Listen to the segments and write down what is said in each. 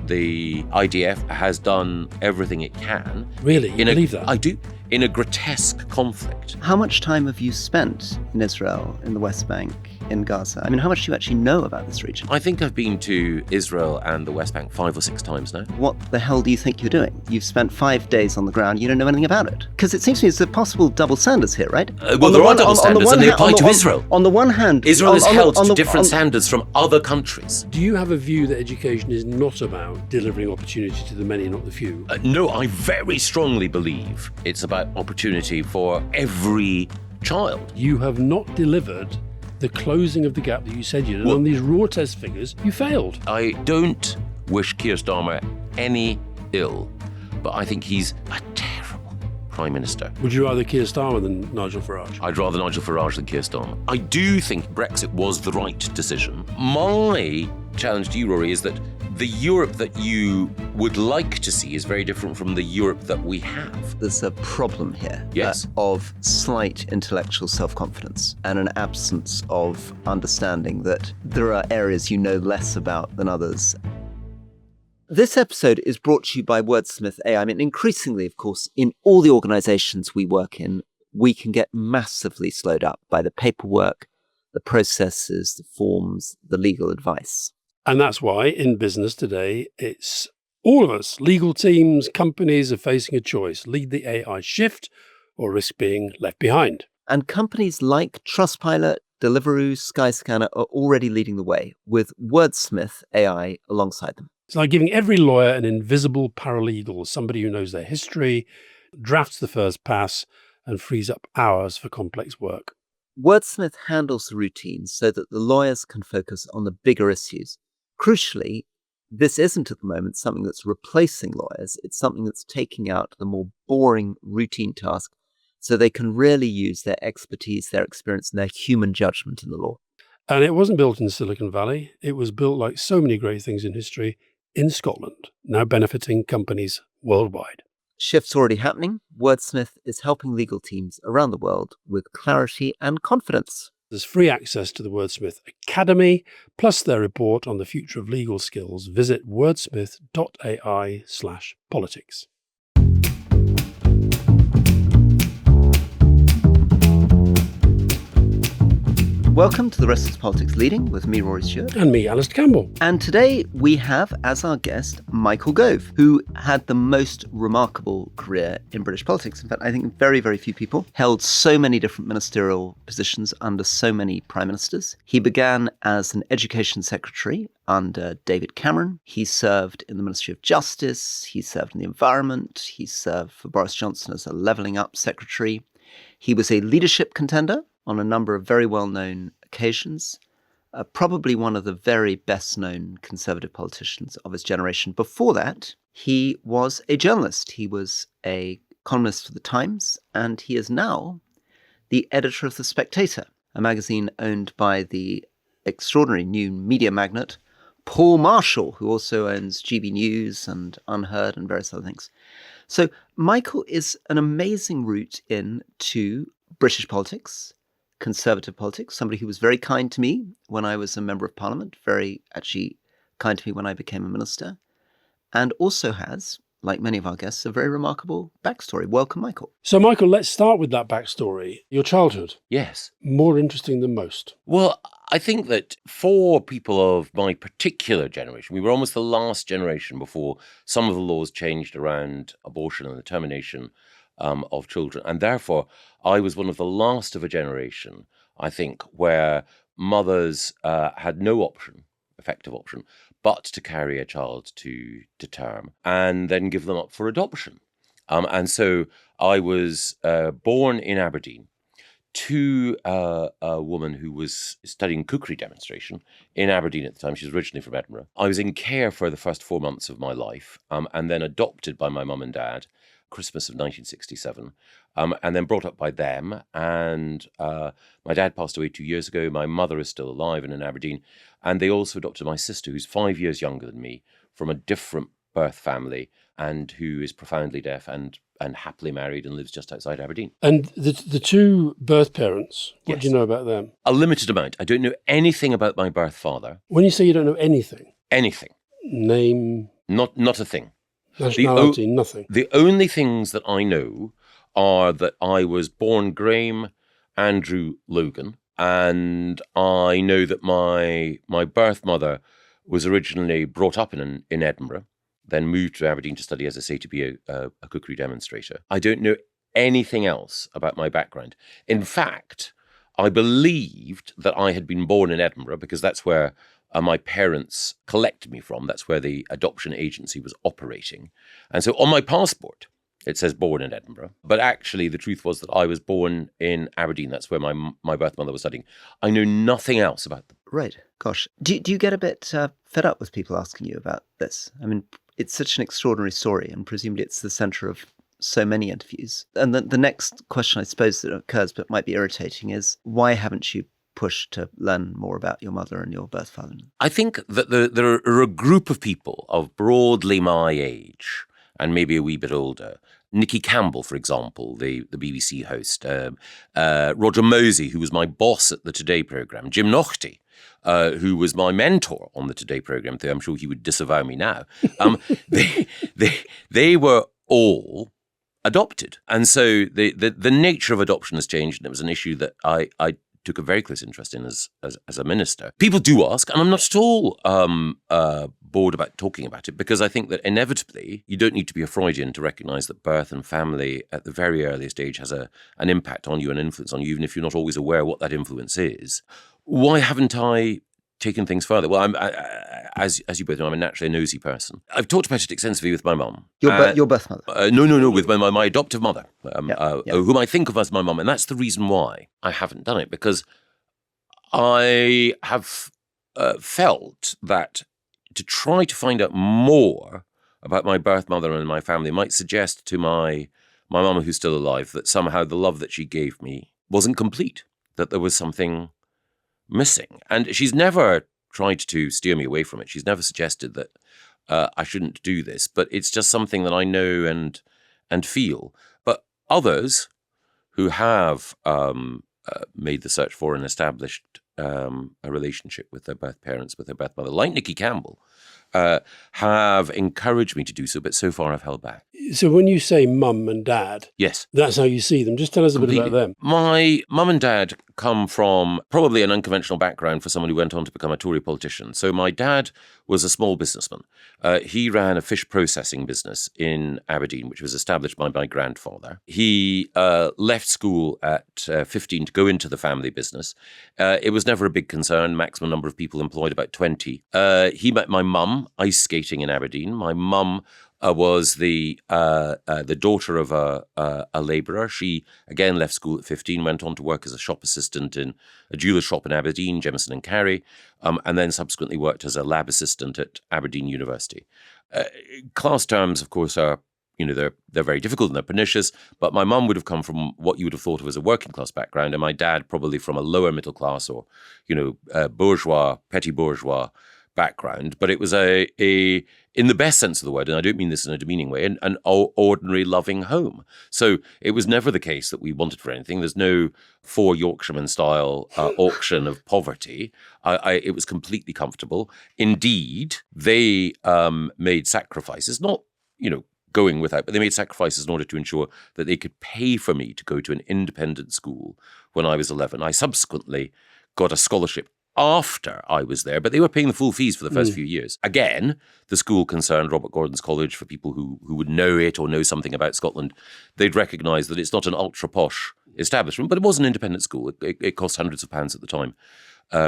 the IDF has done everything it can. Really? You believe that? I do. In a grotesque conflict. How much time have you spent in Israel, in the West Bank, in Gaza? I mean, how much do you actually know about this region? I think I've been to Israel and the West Bank 5 or 6 times now. What the hell do you think you're doing? You've spent 5 days on the ground, you don't know anything about it. Because it seems to me there's a possible double standards here, right? Well, there are double standards and they apply to Israel. On the one hand... Israel is held to different standards from other countries. Do you have a view that education is not about delivering opportunity to the many, not the few? No, I very strongly believe it's about opportunity for every child. You have not delivered the closing of the gap that you said you did. On these raw test figures, you failed. I don't wish Keir Starmer any ill, but I think he's a terrible Prime Minister. Would you rather Keir Starmer than Nigel Farage? I'd rather Nigel Farage than Keir Starmer. I do think Brexit was the right decision. My challenge to you, Rory, is that the Europe that you would like to see is very different from the Europe that we have. There's a problem here Yes. Of slight intellectual self-confidence and an absence of understanding that there are areas you know less about than others. This episode is brought to you by Wordsmith AI. I mean, increasingly, of course, in all the organizations we work in, we can get massively slowed up by the paperwork, the processes, the forms, the legal advice. And that's why in business today, it's all of us, legal teams, companies are facing a choice, lead the AI shift or risk being left behind. And companies like Trustpilot, Deliveroo, Skyscanner are already leading the way with Wordsmith AI alongside them. It's like giving every lawyer an invisible paralegal, somebody who knows their history, drafts the first pass and frees up hours for complex work. Wordsmith handles the routine so that the lawyers can focus on the bigger issues. Crucially, this isn't at the moment something that's replacing lawyers. It's something that's taking out the more boring routine task so they can really use their expertise, their experience, and their human judgment in the law. And it wasn't built in Silicon Valley. It was built, like so many great things in history, in Scotland, now benefiting companies worldwide. Shift's already happening. Wordsmith is helping legal teams around the world with clarity and confidence. There's free access to the Wordsmith Academy, plus their report on the future of legal skills. Visit wordsmith.ai/politics. Welcome to The Rest is Politics Leading with me, Rory Stewart. And me, Alastair Campbell. And today we have as our guest Michael Gove, who had the most remarkable career in British politics. In fact, I think very, very few people held so many different ministerial positions under so many prime ministers. He began as an education secretary under David Cameron. He served in the Ministry of Justice. He served in the Environment. He served for Boris Johnson as a levelling up secretary. He was a leadership contender on a number of very well-known occasions, probably one of the very best-known Conservative politicians of his generation. Before that, he was a journalist. He was a columnist for The Times, and he is now the editor of The Spectator, a magazine owned by the extraordinary new media magnate Paul Marshall, who also owns GB News and Unheard and various other things. So Michael is an amazing route into British politics, Conservative politics, somebody who was very kind to me when I was a member of Parliament, very actually kind to me when I became a minister, and also has, like many of our guests, a very remarkable backstory. Welcome, Michael. So, Michael, let's start with that backstory. Your childhood. Yes. More interesting than most. Well, I think that for people of my particular generation, we were almost the last generation before some of the laws changed around abortion and the termination of children. And therefore, I was one of the last of a generation, I think, where mothers had no option, effective option, but to carry a child to term and then give them up for adoption. And so I was born in Aberdeen to a woman who was studying cookery demonstration in Aberdeen at the time. She was originally from Edinburgh. I was in care for the first 4 months of my life and then adopted by my mum and dad, Christmas of 1967, and then brought up by them. And my dad passed away 2 years ago. My mother is still alive and in Aberdeen. And they also adopted my sister, who's 5 years younger than me, from a different birth family and who is profoundly deaf and happily married and lives just outside Aberdeen. And the two birth parents, what Yes. do you know about them? A limited amount. I don't know anything about my birth father. When you say you don't know anything, Anything. name Not a thing. Nationality, nothing. The only things that I know are that I was born Graham Andrew Logan, and I know that my birth mother was originally brought up in Edinburgh, then moved to Aberdeen to study, as I say, to be a cookery demonstrator. I don't know anything else about my background. In fact, I believed that I had been born in Edinburgh because that's where my parents collected me from. That's where the adoption agency was operating. And so on my passport, it says born in Edinburgh. But actually, the truth was that I was born in Aberdeen. That's where my birth mother was studying. I know nothing else about them. Right. Gosh. Do you get a bit fed up with people asking you about this? I mean, it's such an extraordinary story, and presumably it's the centre of so many interviews. And the next question, I suppose, that occurs but might be irritating is, why haven't you pushed to learn more about your mother and your birth father? I think that there are a group of people of broadly my age and maybe a wee bit older. Nicky Campbell, for example, the BBC host. Roger Mosey, who was my boss at the Today programme. Jim Naughty, who was my mentor on the Today programme, though I'm sure he would disavow me now. They were all adopted. And so the nature of adoption has changed, and it was an issue that I took a very close interest in as a minister. People do ask, and I'm not at all bored about talking about it, because I think that inevitably you don't need to be a Freudian to recognise that birth and family at the very earliest age has an impact on you, an influence on you, even if you're not always aware what that influence is. Why haven't I taken things further? Well, as you both know, I'm a naturally nosy person. I've talked about it extensively with my mum. Your birth mother? No, with my adoptive mother, Yep. whom I think of as my mum. And that's the reason why I haven't done it, because I have felt that to try to find out more about my birth mother and my family might suggest to my mum, who's still alive, that somehow the love that she gave me wasn't complete, that there was something missing. And she's never tried to steer me away from it. She's never suggested that I shouldn't do this, but it's just something that I know and feel. But others who have made the search for and established a relationship with their birth parents, with their birth mother, like Nicky Campbell, have encouraged me to do so, but so far I've held back. So when you say mum and dad, Yes. that's how you see them. Just tell us a bit about them. My mum and dad come from probably an unconventional background for someone who went on to become a Tory politician. So my dad was a small businessman. He ran a fish processing business in Aberdeen, which was established by my grandfather. He left school at 15 to go into the family business. It was never a big concern, maximum number of people employed, about 20. He met my mum ice skating in Aberdeen. My mum was the daughter of a labourer. She, again, left school at 15, went on to work as a shop assistant in a jeweller's shop in Aberdeen, Jemison and Carey, and then subsequently worked as a lab assistant at Aberdeen University. Class terms, of course, are, they're very difficult and they're pernicious, but my mum would have come from what you would have thought of as a working class background, and my dad probably from a lower middle class or, bourgeois, petty bourgeois background. But it was in the best sense of the word, and I don't mean this in a demeaning way, an ordinary loving home. So it was never the case that we wanted for anything. There's no 4 Yorkshireman style auction of poverty. It was completely comfortable. Indeed, they made sacrifices, not, going without, but they made sacrifices in order to ensure that they could pay for me to go to an independent school when I was 11. I subsequently got a scholarship after I was there, but they were paying the full fees for the first few years. Again, the school concerned Robert Gordon's College. For people who would know it or know something about Scotland, they'd recognise that it's not an ultra-posh establishment, but it was an independent school. It cost hundreds of pounds at the time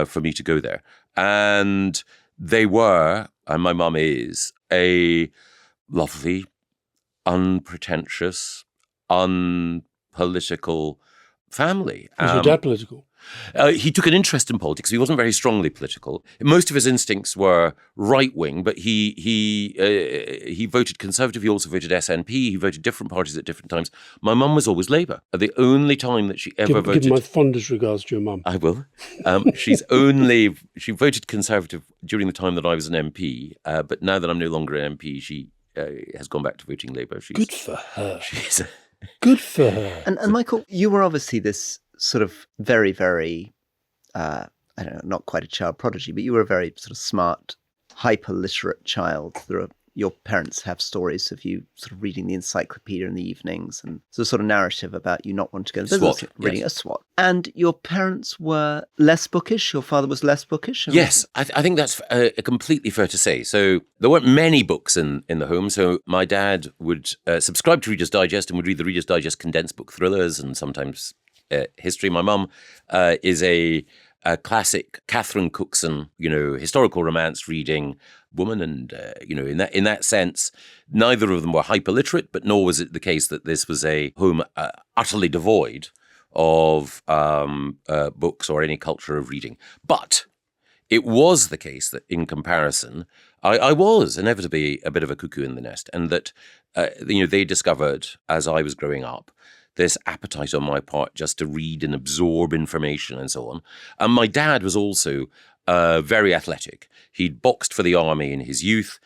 for me to go there. And they were, and my mum is, a lovely, unpretentious, unpolitical family. Was your dad political? He took an interest in politics. He wasn't very strongly political. Most of his instincts were right-wing, but he voted Conservative. He also voted SNP. He voted different parties at different times. My mum was always Labour. The only time that she ever voted... Give my fondest regards to your mum. I will. She voted Conservative during the time that I was an MP, but now that I'm no longer an MP, she has gone back to voting Labour. Good for her. She's Good for her. And Michael, you were obviously this sort of very, very, I don't know, not quite a child prodigy, but you were a very sort of smart, hyper-literate child. There are your parents have stories of you sort of reading the encyclopedia in the evenings, and it's a sort of narrative about you not wanting to go into business, reading a SWOT. And your parents were less bookish? Your father was less bookish? Yes, I think that's completely fair to say. So there weren't many books in the home. So my dad would subscribe to Reader's Digest and would read the Reader's Digest condensed book thrillers and sometimes history. My mum is a classic Catherine Cookson, historical romance reading woman. And, in that sense, neither of them were hyper-literate, but nor was it the case that this was a home utterly devoid of books or any culture of reading. But it was the case that in comparison, I was inevitably a bit of a cuckoo in the nest, and that, they discovered as I was growing up this appetite on my part just to read and absorb information and so on. And my dad was also very athletic. He'd boxed for the army in his youth.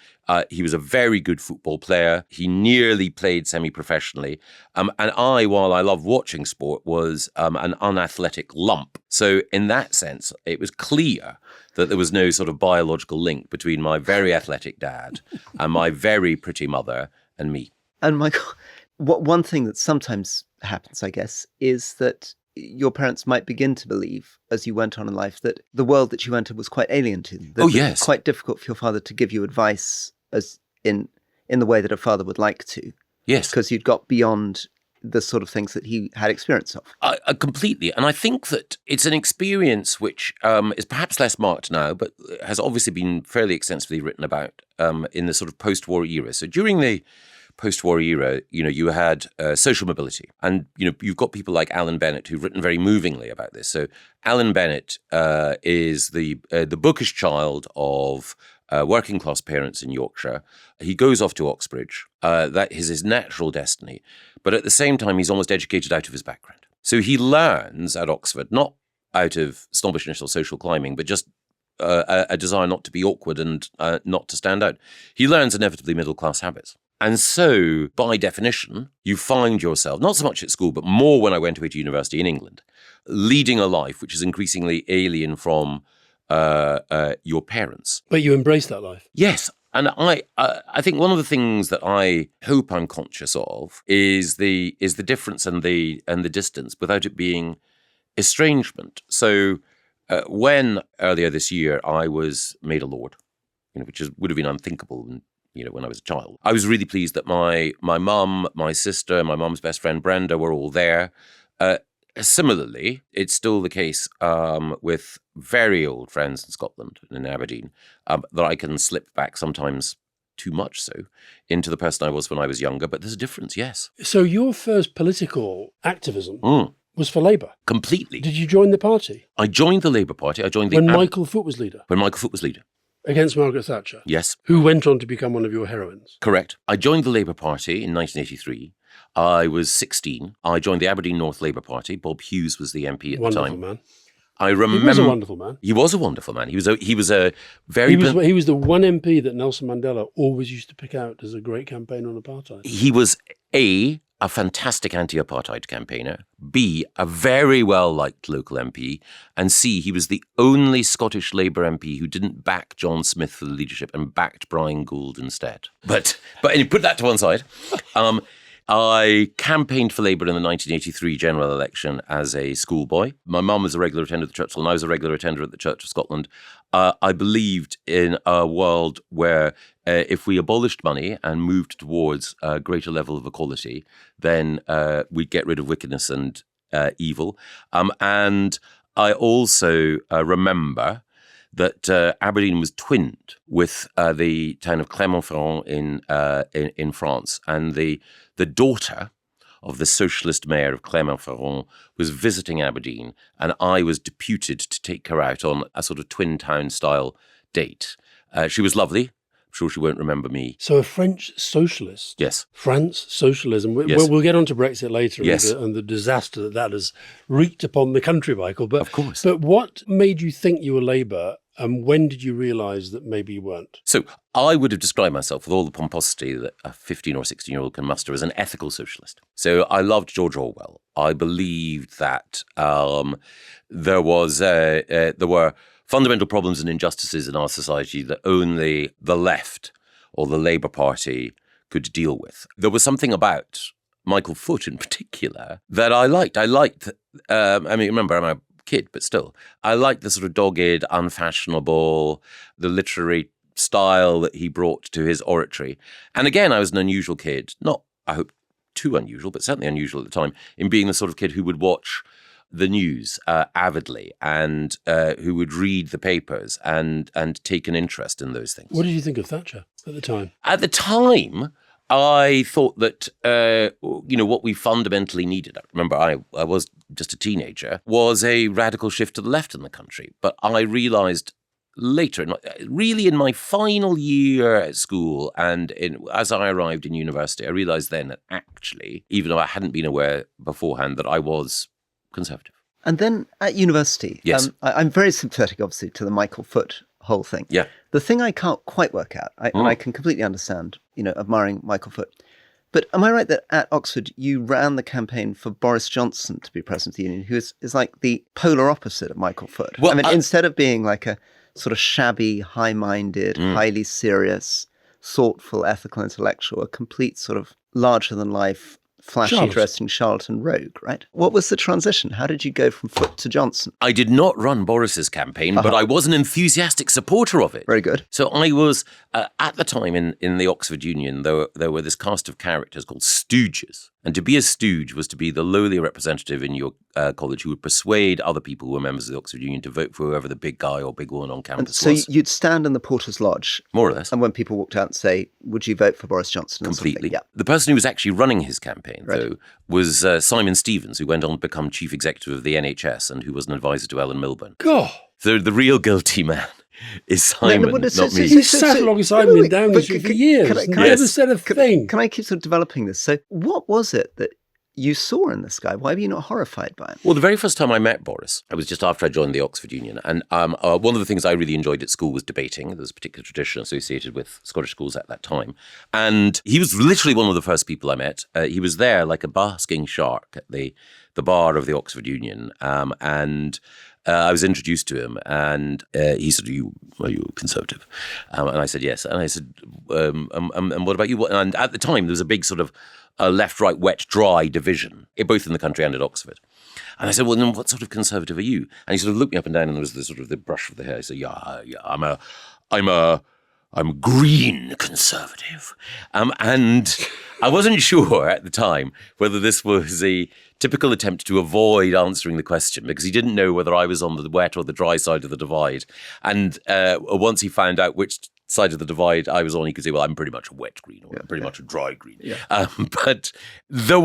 He was a very good football player. He nearly played semi-professionally. And I, while I love watching sport, was an unathletic lump. So in that sense, it was clear that there was no sort of biological link between my very athletic dad and my very pretty mother and me. And Michael, one thing that sometimes happens, I guess, is that your parents might begin to believe, as you went on in life, that the world that you entered was quite alien to them. That yes. It was quite difficult for your father to give you advice as in the way that a father would like to. Yes. Because you'd got beyond the sort of things that he had experience of. Completely. And I think that it's an experience which is perhaps less marked now, but has obviously been fairly extensively written about in the sort of post-war era. So during the post-war era, you had social mobility. And, you've got people like Alan Bennett who've written very movingly about this. So Alan Bennett is the bookish child of working class parents in Yorkshire. He goes off to Oxbridge. That is his natural destiny. But at the same time, he's almost educated out of his background. So he learns at Oxford, not out of snobbishness or social climbing, but just a desire not to be awkward and not to stand out. He learns inevitably middle-class habits. And so, by definition, you find yourself, not so much at school, but more when I went away to university in England, leading a life which is increasingly alien from your parents. But you embrace that life. Yes. And I think one of the things that I hope I'm conscious of is the difference and the distance without it being estrangement. So when earlier this year I was made a lord, which would have been unthinkable when I was a child, I was really pleased that my mum, my sister, my mum's best friend Brenda were all there. Similarly, it's still the case with very old friends in Scotland and in Aberdeen that I can slip back sometimes too much so into the person I was when I was younger. But there's a difference, yes. So your first political activism was for Labour? Completely. Did you join the party? I joined the Labour Party. I joined when Michael Foot was leader? When Michael Foot was leader. Against Margaret Thatcher? Yes. Who went on to become one of your heroines? Correct. I joined the Labour Party in 1983. I was 16. I joined the Aberdeen North Labour Party. Bob Hughes was the MP at the time. Wonderful man. I remember. He was a wonderful man. He was a wonderful man. He was a very. He was the one MP that Nelson Mandela always used to pick out as a great campaigner on apartheid. He was a fantastic anti-apartheid campaigner, B, a very well-liked local MP, and C, he was the only Scottish Labour MP who didn't back John Smith for the leadership and backed Brian Gould instead. But anyway, put that to one side. I campaigned for Labour in the 1983 general election as a schoolboy. My mum was a regular attender at the church school, and I was a regular attender at the Church of Scotland. I believed in a world where if we abolished money and moved towards a greater level of equality, then we'd get rid of wickedness and evil. And I also remember that Aberdeen was twinned with the town of Clermont-Ferrand in France, and the daughter of the socialist mayor of Clermont-Ferrand was visiting Aberdeen, and I was deputed to take her out on a sort of twin town style date. She was lovely. I'm sure she won't remember me. So a French socialist? Yes. France socialism. Yes. We'll get on to Brexit later. Yes. And the disaster that has wreaked upon the country, Michael. But, of course. But what made you think you were Labour, and when did you realise that maybe you weren't? So I would have described myself with all the pomposity that a 15 or 16-year-old can muster as an ethical socialist. So I loved George Orwell. I believed that there were fundamental problems and injustices in our society that only the left or the Labour Party could deal with. There was something about Michael Foot in particular that I liked. Remember, I'm a kid, but still, I liked the sort of dogged, unfashionable, the literary style that he brought to his oratory. And again, I was an unusual kid, not, I hope, too unusual, but certainly unusual at the time, in being the sort of kid who would watch the news avidly and who would read the papers and take an interest in those things. What did you think of Thatcher at the time? At the time, I thought that, what we fundamentally needed, remember I was just a teenager, was a radical shift to the left in the country. But I realised later, really in my final year at school and as I arrived in university, I realised then that actually, even though I hadn't been aware beforehand, that I was conservative. And then at university, yes. I'm very sympathetic, obviously, to the Michael Foot whole thing. Yeah. The thing I can't quite work out, and I can completely understand, admiring Michael Foot, but am I right that at Oxford you ran the campaign for Boris Johnson to be president of the Union, who is like the polar opposite of Michael Foot? Well, instead of being like a sort of shabby, high-minded, highly serious, thoughtful, ethical intellectual, a complete sort of larger-than-life, flashy dressing charlatan rogue, right? What was the transition? How did you go from Foot to Johnson? I did not run Boris's campaign, but I was an enthusiastic supporter of it. Very good. So I was, at the time in the Oxford Union, there were this cast of characters called stooges. And to be a stooge was to be the lowly representative in your college who would persuade other people who were members of the Oxford Union to vote for whoever the big guy or big woman on campus was. So you'd stand in the Porter's Lodge. More or less. And when people walked out and say, would you vote for Boris Johnson? Completely. Yeah. The person who was actually running his campaign, though, was Simon Stevens, who went on to become chief executive of the NHS and who was an advisor to Ellen Milburn. God. So the real guilty man is Simon, not me. You sat alongside me in Downing Street for years. Never said a thing. Can I keep sort of developing this? So what was it that you saw in this guy? Why were you not horrified by him? Well, the very first time I met Boris, it was just after I joined the Oxford Union. And one of the things I really enjoyed at school was debating. There was a particular tradition associated with Scottish schools at that time. And he was literally one of the first people I met. He was there like a basking shark at the bar of the Oxford Union. I was introduced to him, and he said, "Are you Conservative?" And I said, "Yes." And I said, "And what about you?" And at the time, there was a big sort of left, right, wet, dry division, both in the country and at Oxford. And I said, "Well, then what sort of Conservative are you?" And he sort of looked me up and down, and there was the sort of the brush of the hair. He said, "Yeah, I'm green Conservative." And I wasn't sure at the time whether this was a typical attempt to avoid answering the question, because he didn't know whether I was on the wet or the dry side of the divide. And once he found out which side of the divide I was on, he could say, "Well, I'm pretty much a wet green or pretty much a dry green." Yeah. But there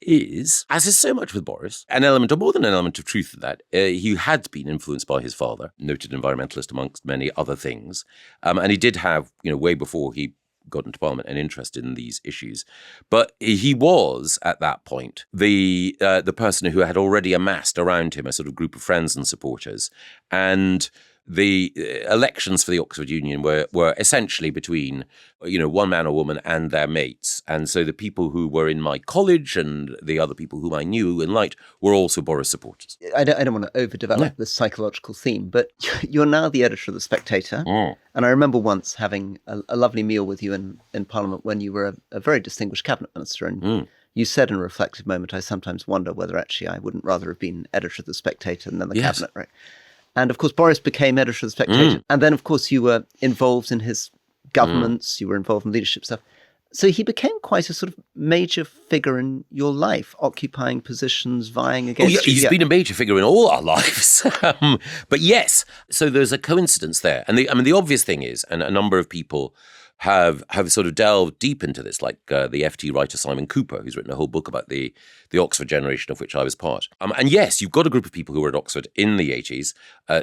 is, as is so much with Boris, an element, or more than an element of truth in that. He had been influenced by his father, noted environmentalist amongst many other things. And he did have, way before he got into Parliament, an interest in these issues. But he was, at that point, the person who had already amassed around him a sort of group of friends and supporters. And the elections for the Oxford Union were essentially between, one man or woman and their mates. And so the people who were in my college and the other people whom I knew and liked were also Boris supporters. I don't want to overdevelop this psychological theme, but you're now the editor of The Spectator. And I remember once having a lovely meal with you in Parliament when you were a very distinguished cabinet minister. And you said in a reflective moment, I sometimes wonder whether actually I wouldn't rather have been editor of The Spectator than the cabinet, right? And of course, Boris became editor of The Spectator. And then, of course, you were involved in his governments, you were involved in leadership stuff. So he became quite a sort of major figure in your life, occupying positions, vying against you. He's been a major figure in all our lives. But yes, so there's a coincidence there. And the obvious thing is, and a number of people have sort of delved deep into this, like the FT writer Simon Cooper, who's written a whole book about the Oxford generation, of which I was part. And yes, you've got a group of people who were at Oxford in the 80s,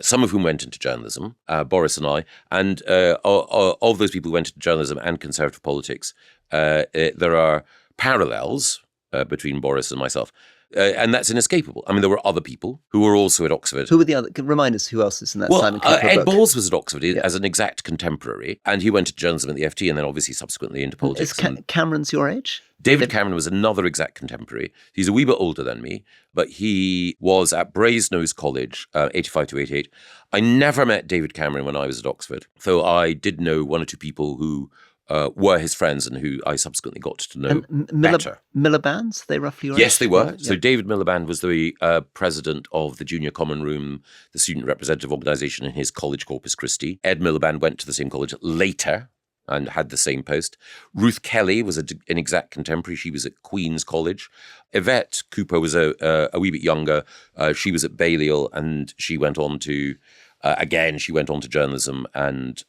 some of whom went into journalism, Boris and I, and of those people who went into journalism and conservative politics, there are parallels between Boris and myself. And that's inescapable. I mean, there were other people who were also at Oxford. Who were the other? Remind us who else is in that Simon Cooper book. Ed Balls was at Oxford as an exact contemporary, and he went to journalism at the FT and then obviously subsequently into politics. Is Cameron's your age? David Cameron was another exact contemporary. He's a wee bit older than me, but he was at Brasenose College, 85 to 88. I never met David Cameron when I was at Oxford, though I did know one or two people who were his friends and who I subsequently got to know And better. Miliband's, they roughly right? Yes, they were. Yeah. So David Miliband was the president of the Junior Common Room, the student representative organisation in his college, Corpus Christi. Ed Miliband went to the same college later and had the same post. Ruth Kelly was an Exec contemporary. She was at Queen's College. Yvette Cooper was a wee bit younger. She was at Balliol, and she went on to... she went on to journalism and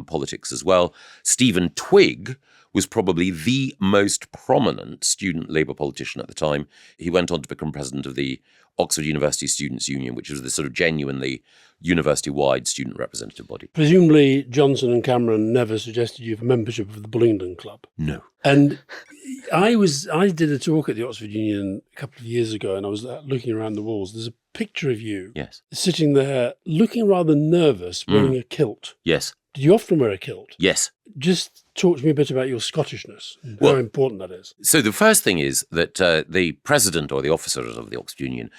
politics as well. Stephen Twigg was probably the most prominent student Labour politician at the time. He went on to become president of the Oxford University Students' Union, which was the sort of genuinely university-wide student representative body. Presumably, Johnson and Cameron never suggested you have membership of the Bullingdon Club. No. And I did a talk at the Oxford Union a couple of years ago, and I was looking around the walls. There's a picture of you sitting there looking rather nervous, wearing a kilt. Yes. Did you often wear a kilt? Yes. Just talk to me a bit about your Scottishness and how important that is. So the first thing is that the president or the officers of the Oxford Union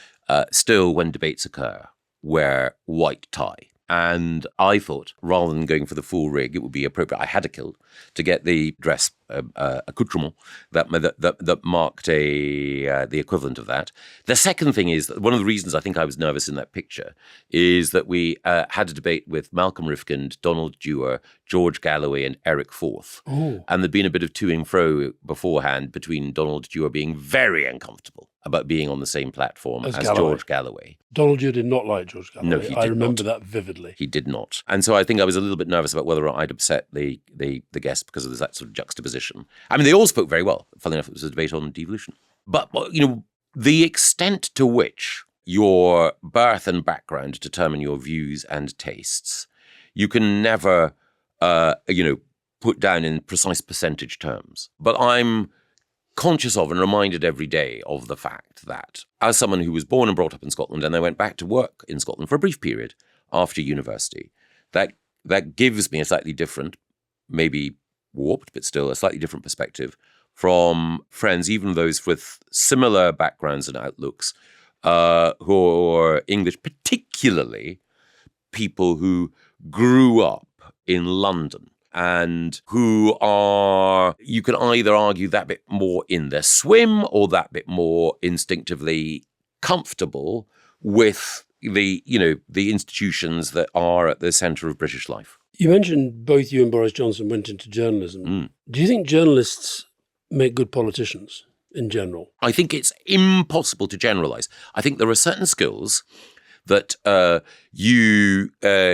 still, when debates occur, wear white tie. And I thought, rather than going for the full rig, it would be appropriate. I had a kilt to get the dress accoutrement that marked the equivalent of that. The second thing is that one of the reasons I think I was nervous in that picture is that we had a debate with Malcolm Rifkind, Donald Dewar, George Galloway, and Eric Forth. Oh. And there'd been a bit of to and fro beforehand between Donald Dewar being very uncomfortable about being on the same platform as George Galloway. Donald Dewar did not like George Galloway. No, he did I remember that vividly. He did not. And so I think I was a little bit nervous about whether I'd upset the guests because of that sort of juxtaposition. I mean, they all spoke very well. Funnily enough, it was a debate on devolution. But, the extent to which your birth and background determine your views and tastes, you can never, put down in precise percentage terms. But I'm conscious of and reminded every day of the fact that as someone who was born and brought up in Scotland, and I went back to work in Scotland for a brief period after university, that gives me a slightly different, maybe warped, but still a slightly different perspective from friends, even those with similar backgrounds and outlooks, who are English, particularly people who grew up in London and who are, you can either argue, that bit more in their swim or that bit more instinctively comfortable with the institutions that are at the centre of British life. You mentioned both you and Boris Johnson went into journalism. Do you think journalists make good politicians in general? I think it's impossible to generalise. I think there are certain skills that you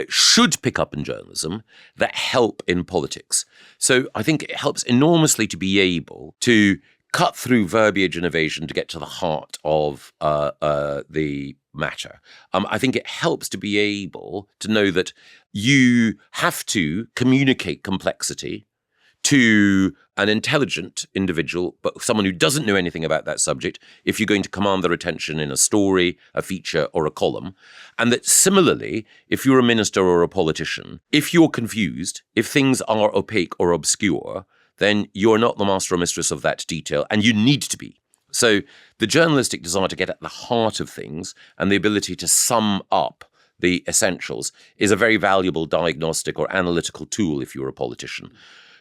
should pick up in journalism that help in politics. So I think it helps enormously to be able to cut through verbiage and evasion to get to the heart of the matter. I think it helps to be able to know that you have to communicate complexity to an intelligent individual, but someone who doesn't know anything about that subject, if you're going to command their attention in a story, a feature, or a column. And that similarly, if you're a minister or a politician, if you're confused, if things are opaque or obscure, then you're not the master or mistress of that detail, and you need to be. So the journalistic desire to get at the heart of things and the ability to sum up the essentials is a very valuable diagnostic or analytical tool if you're a politician.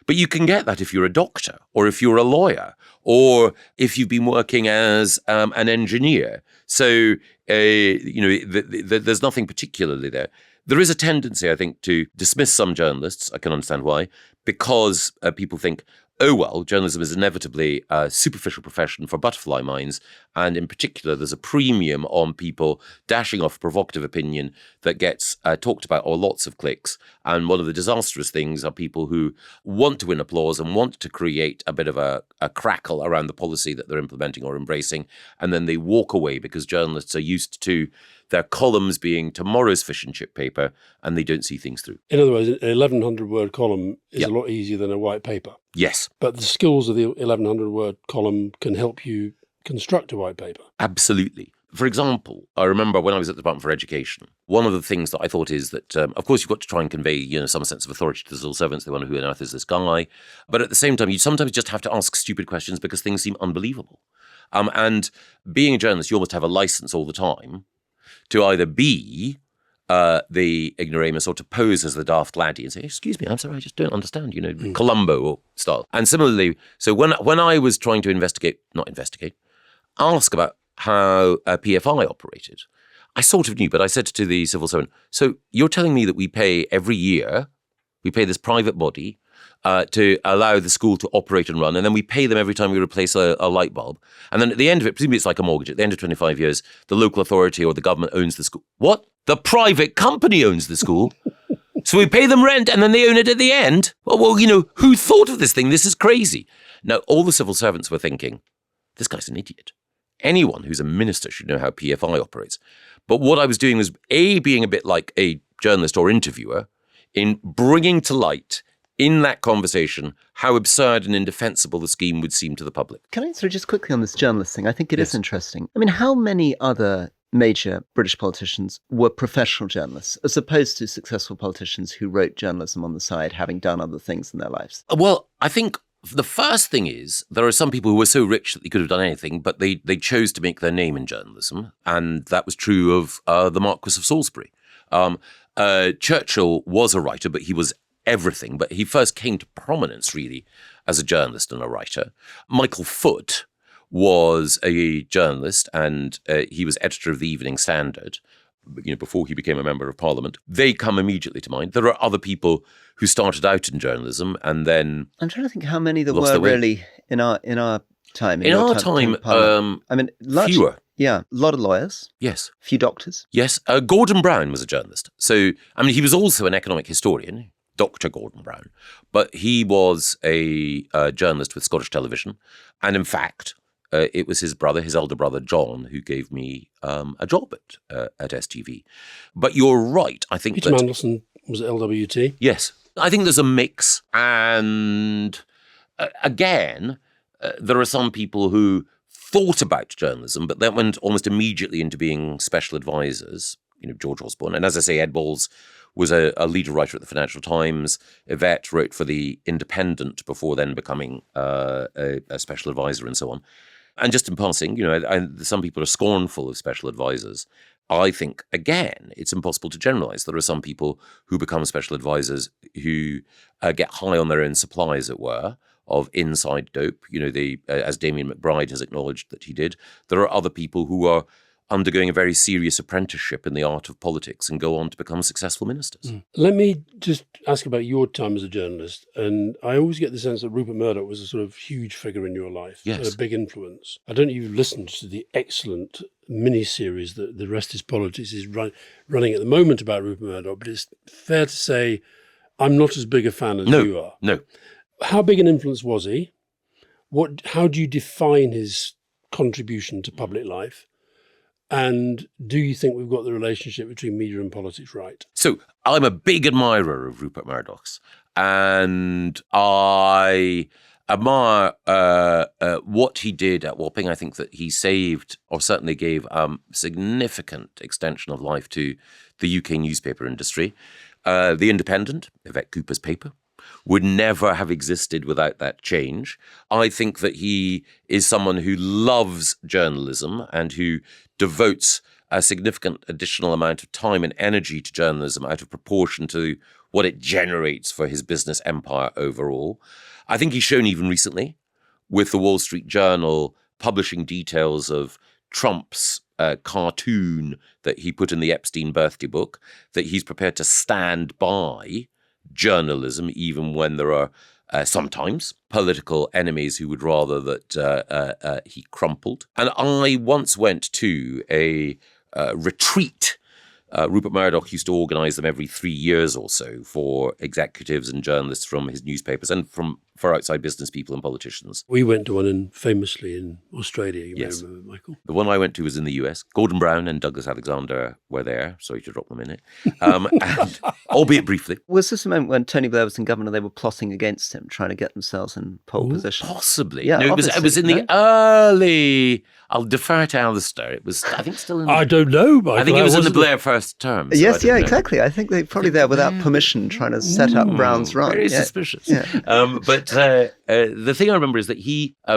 But you can get that if you're a doctor or if you're a lawyer or if you've been working as an engineer. So, there's nothing particularly there. There is a tendency, I think, to dismiss some journalists. I can understand why, because people think, oh, well, journalism is inevitably a superficial profession for butterfly minds. And in particular, there's a premium on people dashing off provocative opinion that gets talked about or lots of clicks. And one of the disastrous things are people who want to win applause and want to create a bit of a crackle around the policy that they're implementing or embracing. And then they walk away because journalists are used to their columns being tomorrow's fish and chip paper, and they don't see things through. In other words, an 1,100-word column is a lot easier than a white paper. Yes. But the skills of the 1,100-word column can help you construct a white paper. Absolutely. For example, I remember when I was at the Department for Education, one of the things that I thought is that, of course, you've got to try and convey, some sense of authority to the civil servants. They wonder who on earth is this guy. But at the same time, you sometimes just have to ask stupid questions because things seem unbelievable. And being a journalist, you almost have a license all the time to either be the ignoramus or to pose as the daft laddie and say, excuse me, I'm sorry, I just don't understand, Columbo or style. And similarly, so when I was trying to ask about how PFI operated, I sort of knew, but I said to the civil servant, so you're telling me that we pay every year, we pay this private body to allow the school to operate and run, and then we pay them every time we replace a light bulb. And then at the end of it, presumably it's like a mortgage, at the end of 25 years, the local authority or the government owns the school. What? The private company owns the school? So we pay them rent and then they own it at the end? Well, who thought of this thing? This is crazy. Now, all the civil servants were thinking, this guy's an idiot. Anyone who's a minister should know how PFI operates. But what I was doing was, being a bit like a journalist or interviewer in bringing to light in that conversation how absurd and indefensible the scheme would seem to the public. Can I answer just quickly on this journalist thing? I think it is interesting. I mean, how many other major British politicians were professional journalists as opposed to successful politicians who wrote journalism on the side, having done other things in their lives? Well, I think the first thing is there are some people who were so rich that they could have done anything, but they chose to make their name in journalism. And that was true of the Marquess of Salisbury. Churchill was a writer, but he was everything. But he first came to prominence, really, as a journalist and a writer. Michael Foot was a journalist, and he was editor of the Evening Standard, before he became a member of Parliament. They come immediately to mind. There are other people who started out in journalism and then I'm trying to think how many there were really in our time. In our time, I mean, fewer. Yeah, a lot of lawyers. Yes. A few doctors. Yes. Gordon Brown was a journalist. So, I mean, he was also an economic historian, Dr. Gordon Brown, but he was a journalist with Scottish Television. And in fact, it was his elder brother, John, who gave me a job at STV. But you're right. I think Peter Mandelson was at LWT. Yes. I think there's a mix. And again, there are some people who thought about journalism, but then went almost immediately into being special advisors, George Osborne. And as I say, Ed Balls was a leader writer at the Financial Times. Yvette wrote for The Independent before then becoming a special advisor and so on. And just in passing, some people are scornful of special advisors. I think, again, it's impossible to generalize. There are some people who become special advisors who get high on their own supply, as it were, of inside dope. As Damien McBride has acknowledged that he did. There are other people who are undergoing a very serious apprenticeship in the art of politics and go on to become successful ministers. Let me just ask about your time as a journalist. And I always get the sense that Rupert Murdoch was a sort of huge figure in your life, yes, a big influence. I don't know if you've listened to the excellent mini-series that The Rest is Politics is running at the moment about Rupert Murdoch, but it's fair to say I'm not as big a fan as you are. No. How big an influence was he? How do you define his contribution to public life? And do you think we've got the relationship between media and politics right? So I'm a big admirer of Rupert Murdoch's, and I admire what he did at Wapping. I think that he saved, or certainly gave, significant extension of life to the UK newspaper industry. The Independent, Yvette Cooper's paper, would never have existed without that change. I think that he is someone who loves journalism and who devotes a significant additional amount of time and energy to journalism out of proportion to what it generates for his business empire overall. I think he's shown even recently with the Wall Street Journal publishing details of Trump's cartoon that he put in the Epstein birthday book, that he's prepared to stand by journalism even when there are sometimes political enemies who would rather that he crumpled. And I once went to a retreat. Rupert Murdoch used to organise them every 3 years or so for executives and journalists from his newspapers and for outside business people and politicians. We went to one famously in Australia, you may remember, Michael. The one I went to was in the US. Gordon Brown and Douglas Alexander were there. Sorry to drop them in it. And, albeit briefly. Was this a moment when Tony Blair was in governor, they were plotting against him, trying to get themselves in pole position? Possibly. Yeah, no, it was in the early... I'll defer to Alastair. It was, I think, still in the... I don't know, Michael. I think it was in the Blair first term. So yes, exactly. I think they're probably there without permission, trying to set up Brown's run. Very suspicious. Yeah. But the thing I remember is that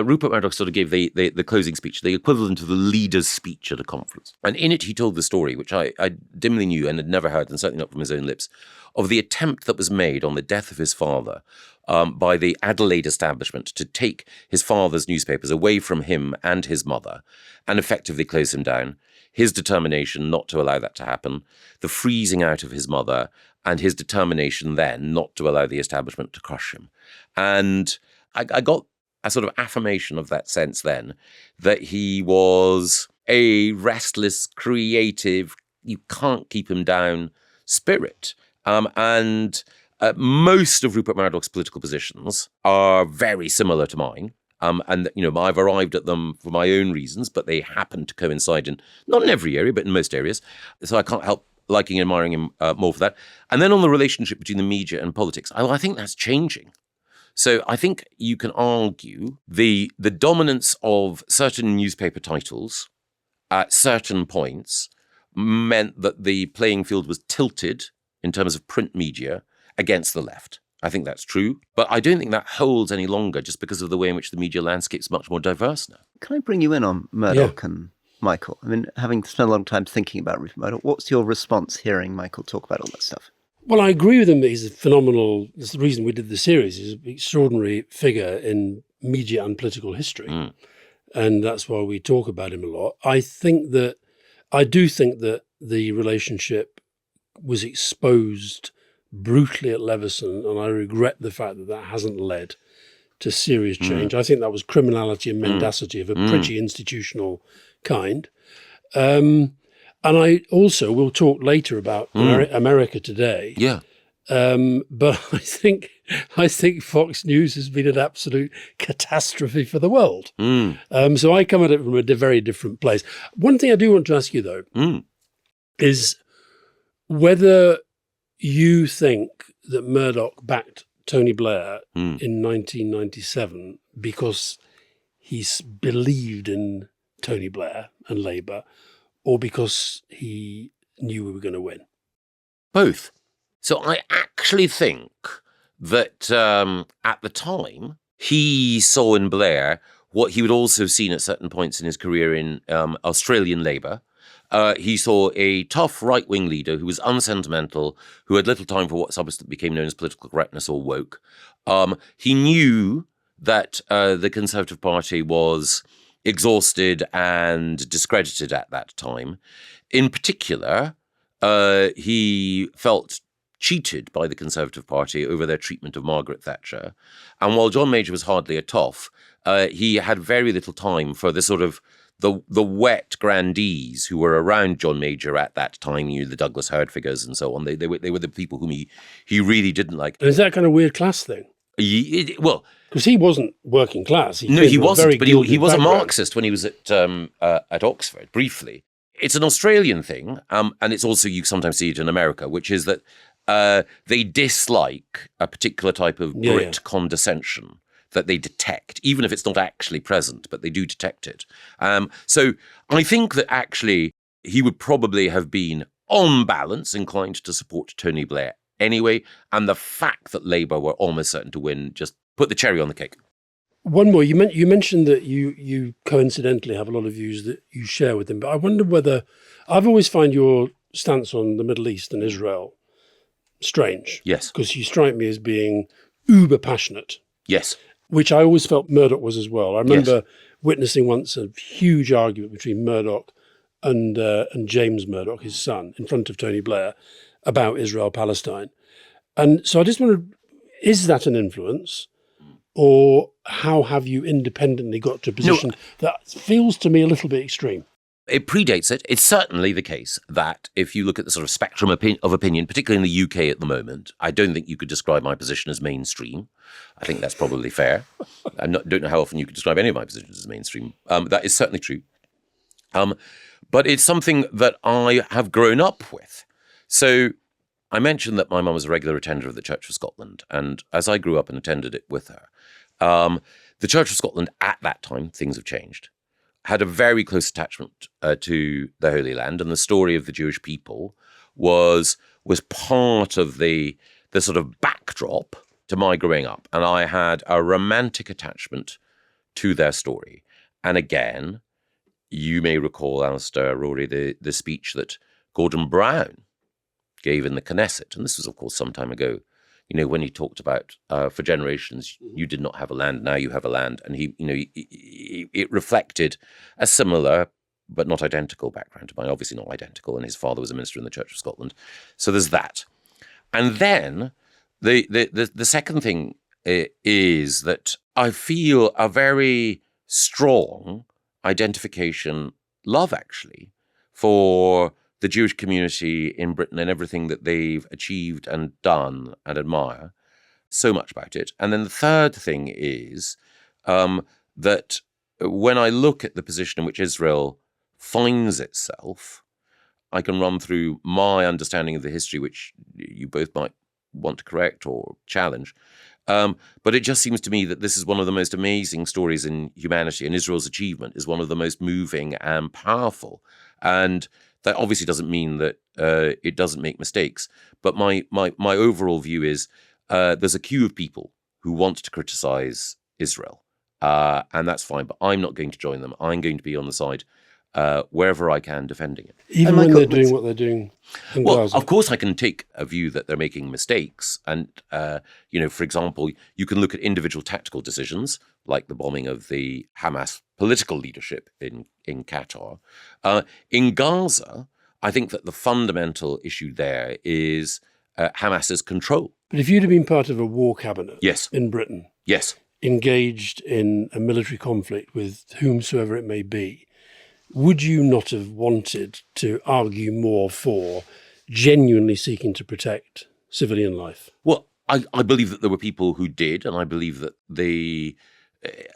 Rupert Murdoch sort of gave the closing speech, the equivalent of the leader's speech at a conference. And in it, he told the story, which I dimly knew and had never heard, and certainly not from his own lips, of the attempt that was made on the death of his father by the Adelaide establishment to take his father's newspapers away from him and his mother and effectively close him down. His determination not to allow that to happen, the freezing out of his mother, and his determination then not to allow the establishment to crush him. And I got a sort of affirmation of that sense then, that he was a restless, creative, you can't keep him down spirit. Most of Rupert Murdoch's political positions are very similar to mine. And, I've arrived at them for my own reasons, but they happen to coincide not in every area, but in most areas. So I can't help liking and admiring him more for that. And then on the relationship between the media and politics, I think that's changing. So I think you can argue the dominance of certain newspaper titles at certain points meant that the playing field was tilted in terms of print media against the left. I think that's true, but I don't think that holds any longer just because of the way in which the media landscape is much more diverse now. Can I bring you in on Murdoch and Michael? I mean, having spent a long time thinking about Rupert Murdoch, what's your response hearing Michael talk about all that stuff? Well, I agree with him that he's a phenomenal, that's the reason we did the series, he's an extraordinary figure in media and political history. And that's why we talk about him a lot. I do think that the relationship was exposed brutally at Leveson, and I regret the fact that hasn't led to serious change. I think that was criminality and mendacity of a pretty institutional kind. And I also will talk later about America today. Yeah. But I think Fox News has been an absolute catastrophe for the world. So I come at it from a very different place. One thing I do want to ask you, though, is whether you think that Murdoch backed Tony Blair in 1997 because he believed in Tony Blair and Labour, or because he knew we were going to win? Both. So I actually think that at the time, he saw in Blair what he would also have seen at certain points in his career in Australian Labour. He saw a tough right-wing leader who was unsentimental, who had little time for what subsequently became known as political correctness or woke. He knew that the Conservative Party was exhausted and discredited at that time. In particular, he felt cheated by the Conservative Party over their treatment of Margaret Thatcher. And while John Major was hardly a toff, he had very little time for the sort of the wet grandees who were around John Major at that time, the Douglas Hurd figures and so on. They were the people whom he really didn't like. And is that kind of weird class thing? Well, because he wasn't working class. He wasn't, but he was a Marxist when he was at Oxford, briefly. It's an Australian thing, and it's also, you sometimes see it in America, which is that they dislike a particular type of Brit condescension that they detect, even if it's not actually present, but they do detect it. So I think that actually he would probably have been, on balance, inclined to support Tony Blair anyway, and the fact that Labour were almost certain to win just put the cherry on the cake. One more. You mentioned that you coincidentally have a lot of views that you share with him, but I wonder whether, I've always found your stance on the Middle East and Israel strange. Yes. Because you strike me as being uber passionate. Yes. Which I always felt Murdoch was as well. I remember witnessing once a huge argument between Murdoch and James Murdoch, his son, in front of Tony Blair about Israel-Palestine. And so I just wondered, is that an influence? Or how have you independently got to a position that feels to me a little bit extreme? It predates it. It's certainly the case that if you look at the sort of spectrum of opinion, particularly in the UK at the moment, I don't think you could describe my position as mainstream. I think that's probably fair. I don't know how often you could describe any of my positions as mainstream. That is certainly true. But it's something that I have grown up with. So I mentioned that my mum was a regular attender of the Church of Scotland. And as I grew up and attended it with her, the Church of Scotland at that time, things have changed, had a very close attachment to the Holy Land, and the story of the Jewish people was part of the sort of backdrop to my growing up, and I had a romantic attachment to their story. And again, you may recall, Alastair, Rory, the speech that Gordon Brown gave in the Knesset, and this was, of course, some time ago, when he talked about, for generations, you did not have a land, now you have a land. And it reflected a similar, but not identical background to mine, obviously not identical, and his father was a minister in the Church of Scotland. So there's that. And then the second thing is that I feel a very strong identification, love actually, for the Jewish community in Britain and everything that they've achieved and done and admire so much about it. And then the third thing is that when I look at the position in which Israel finds itself, I can run through my understanding of the history, which you both might want to correct or challenge. But it just seems to me that this is one of the most amazing stories in humanity, and Israel's achievement is one of the most moving and powerful. And that obviously doesn't mean that it doesn't make mistakes. But my overall view is there's a queue of people who want to criticize Israel, and that's fine. But I'm not going to join them. I'm going to be on the side wherever I can defending it. Even when they're doing what they're doing in Gaza. Of course, I can take a view that they're making mistakes. And, for example, you can look at individual tactical decisions, like the bombing of the Hamas political leadership in Qatar. In Gaza, I think that the fundamental issue there is Hamas's control. But if you'd have been part of a war cabinet Yes. in Britain, Yes. engaged in a military conflict with whomsoever it may be, would you not have wanted to argue more for genuinely seeking to protect civilian life? Well, I believe that there were people who did, and I believe that the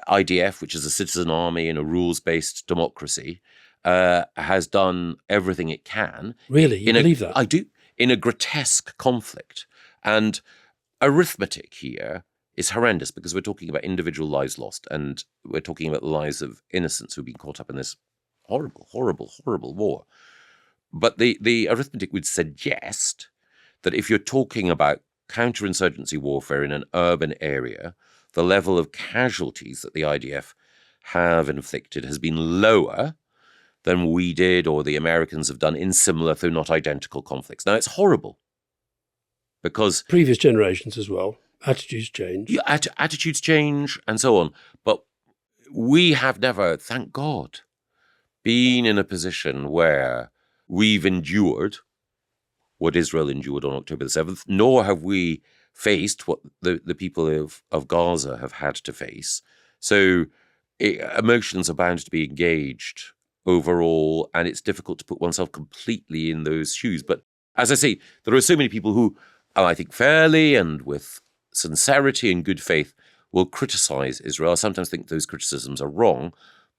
IDF, which is a citizen army in a rules-based democracy, has done everything it can. Really? You believe that? I do. In a grotesque conflict. And arithmetic here is horrendous because we're talking about individual lives lost, and we're talking about the lives of innocents who've been caught up in this horrible, horrible, horrible war. But the arithmetic would suggest that if you're talking about counterinsurgency warfare in an urban area, the level of casualties that the IDF have inflicted has been lower than we did or the Americans have done in similar, though not identical, conflicts. Now, it's horrible because previous generations as well, attitudes change. Yeah, attitudes change and so on. But we have never, thank God, been in a position where we've endured what Israel endured on October the 7th, nor have we faced what the people of Gaza have had to face. So emotions are bound to be engaged overall, and it's difficult to put oneself completely in those shoes. But as I say, there are so many people who, I think fairly and with sincerity and good faith, will criticize Israel. I sometimes think those criticisms are wrong,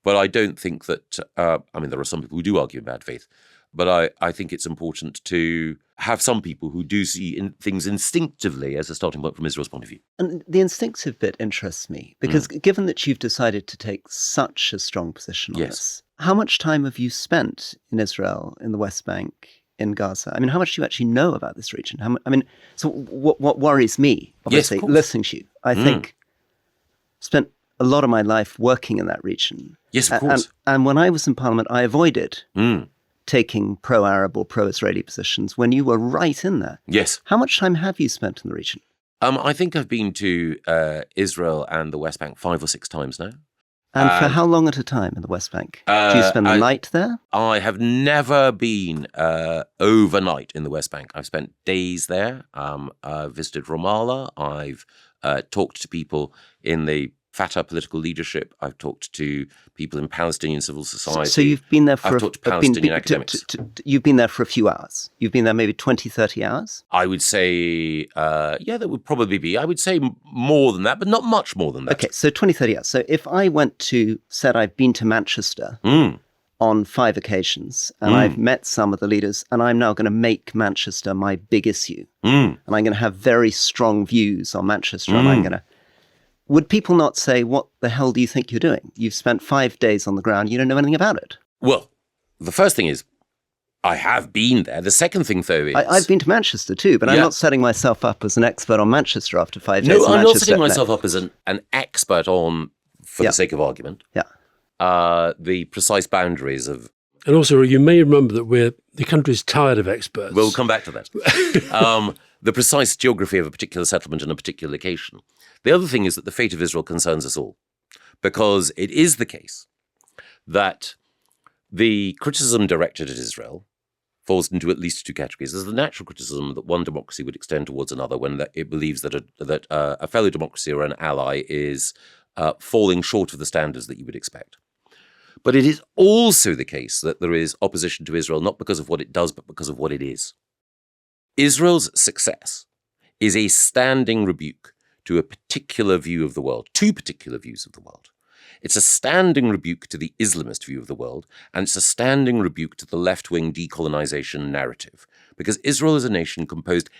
but I don't think that, there are some people who do argue in bad faith, but I think it's important to have some people who do see things instinctively as a starting point from Israel's point of view. And the instinctive bit interests me, because given that you've decided to take such a strong position on this, how much time have you spent in Israel, in the West Bank, in Gaza? I mean, how much do you actually know about this region? So what worries me, obviously, listening to you, I think, spent a lot of my life working in that region. Yes, of course. And when I was in Parliament, I avoided taking pro-Arab or pro-Israeli positions when you were right in there. Yes. How much time have you spent in the region? I think I've been to Israel and the West Bank 5 or 6 times now. And for how long at a time in the West Bank? Do you spend the night there? I have never been overnight in the West Bank. I've spent days there. I've visited Ramallah. I've talked to people in the Fatah political leadership. I've talked to people in Palestinian civil society. So you've been there for... I've talked to Palestinian academics. You've been there for a few hours. You've been there maybe 20, 30 hours? I would say, that would probably be. I would say more than that, but not much more than that. Okay, so 20, 30 hours. So if I said I've been to Manchester on 5 occasions, and I've met some of the leaders, and I'm now going to make Manchester my big issue, and I'm going to have very strong views on Manchester, and I'm going to... Would people not say, what the hell do you think you're doing? You've spent 5 days on the ground, you don't know anything about it. Well, the first thing is, I have been there. The second thing, though, is... I've been to Manchester too, but I'm not setting myself up as an expert on Manchester after 5 days. No, I'm not Manchester. setting myself up as an expert on, for the sake of argument, the precise boundaries of... And also, you may remember that the country's tired of experts. We'll come back to that. The precise geography of a particular settlement in a particular location. The other thing is that the fate of Israel concerns us all, because it is the case that the criticism directed at Israel falls into at least two categories. There's the natural criticism that one democracy would extend towards another when it believes that a fellow democracy or an ally is falling short of the standards that you would expect. But it is also the case that there is opposition to Israel, not because of what it does, but because of what it is. Israel's success is a standing rebuke to a particular view of the world, two particular views of the world. It's a standing rebuke to the Islamist view of the world, and it's a standing rebuke to the left-wing decolonization narrative, because Israel is a nation composed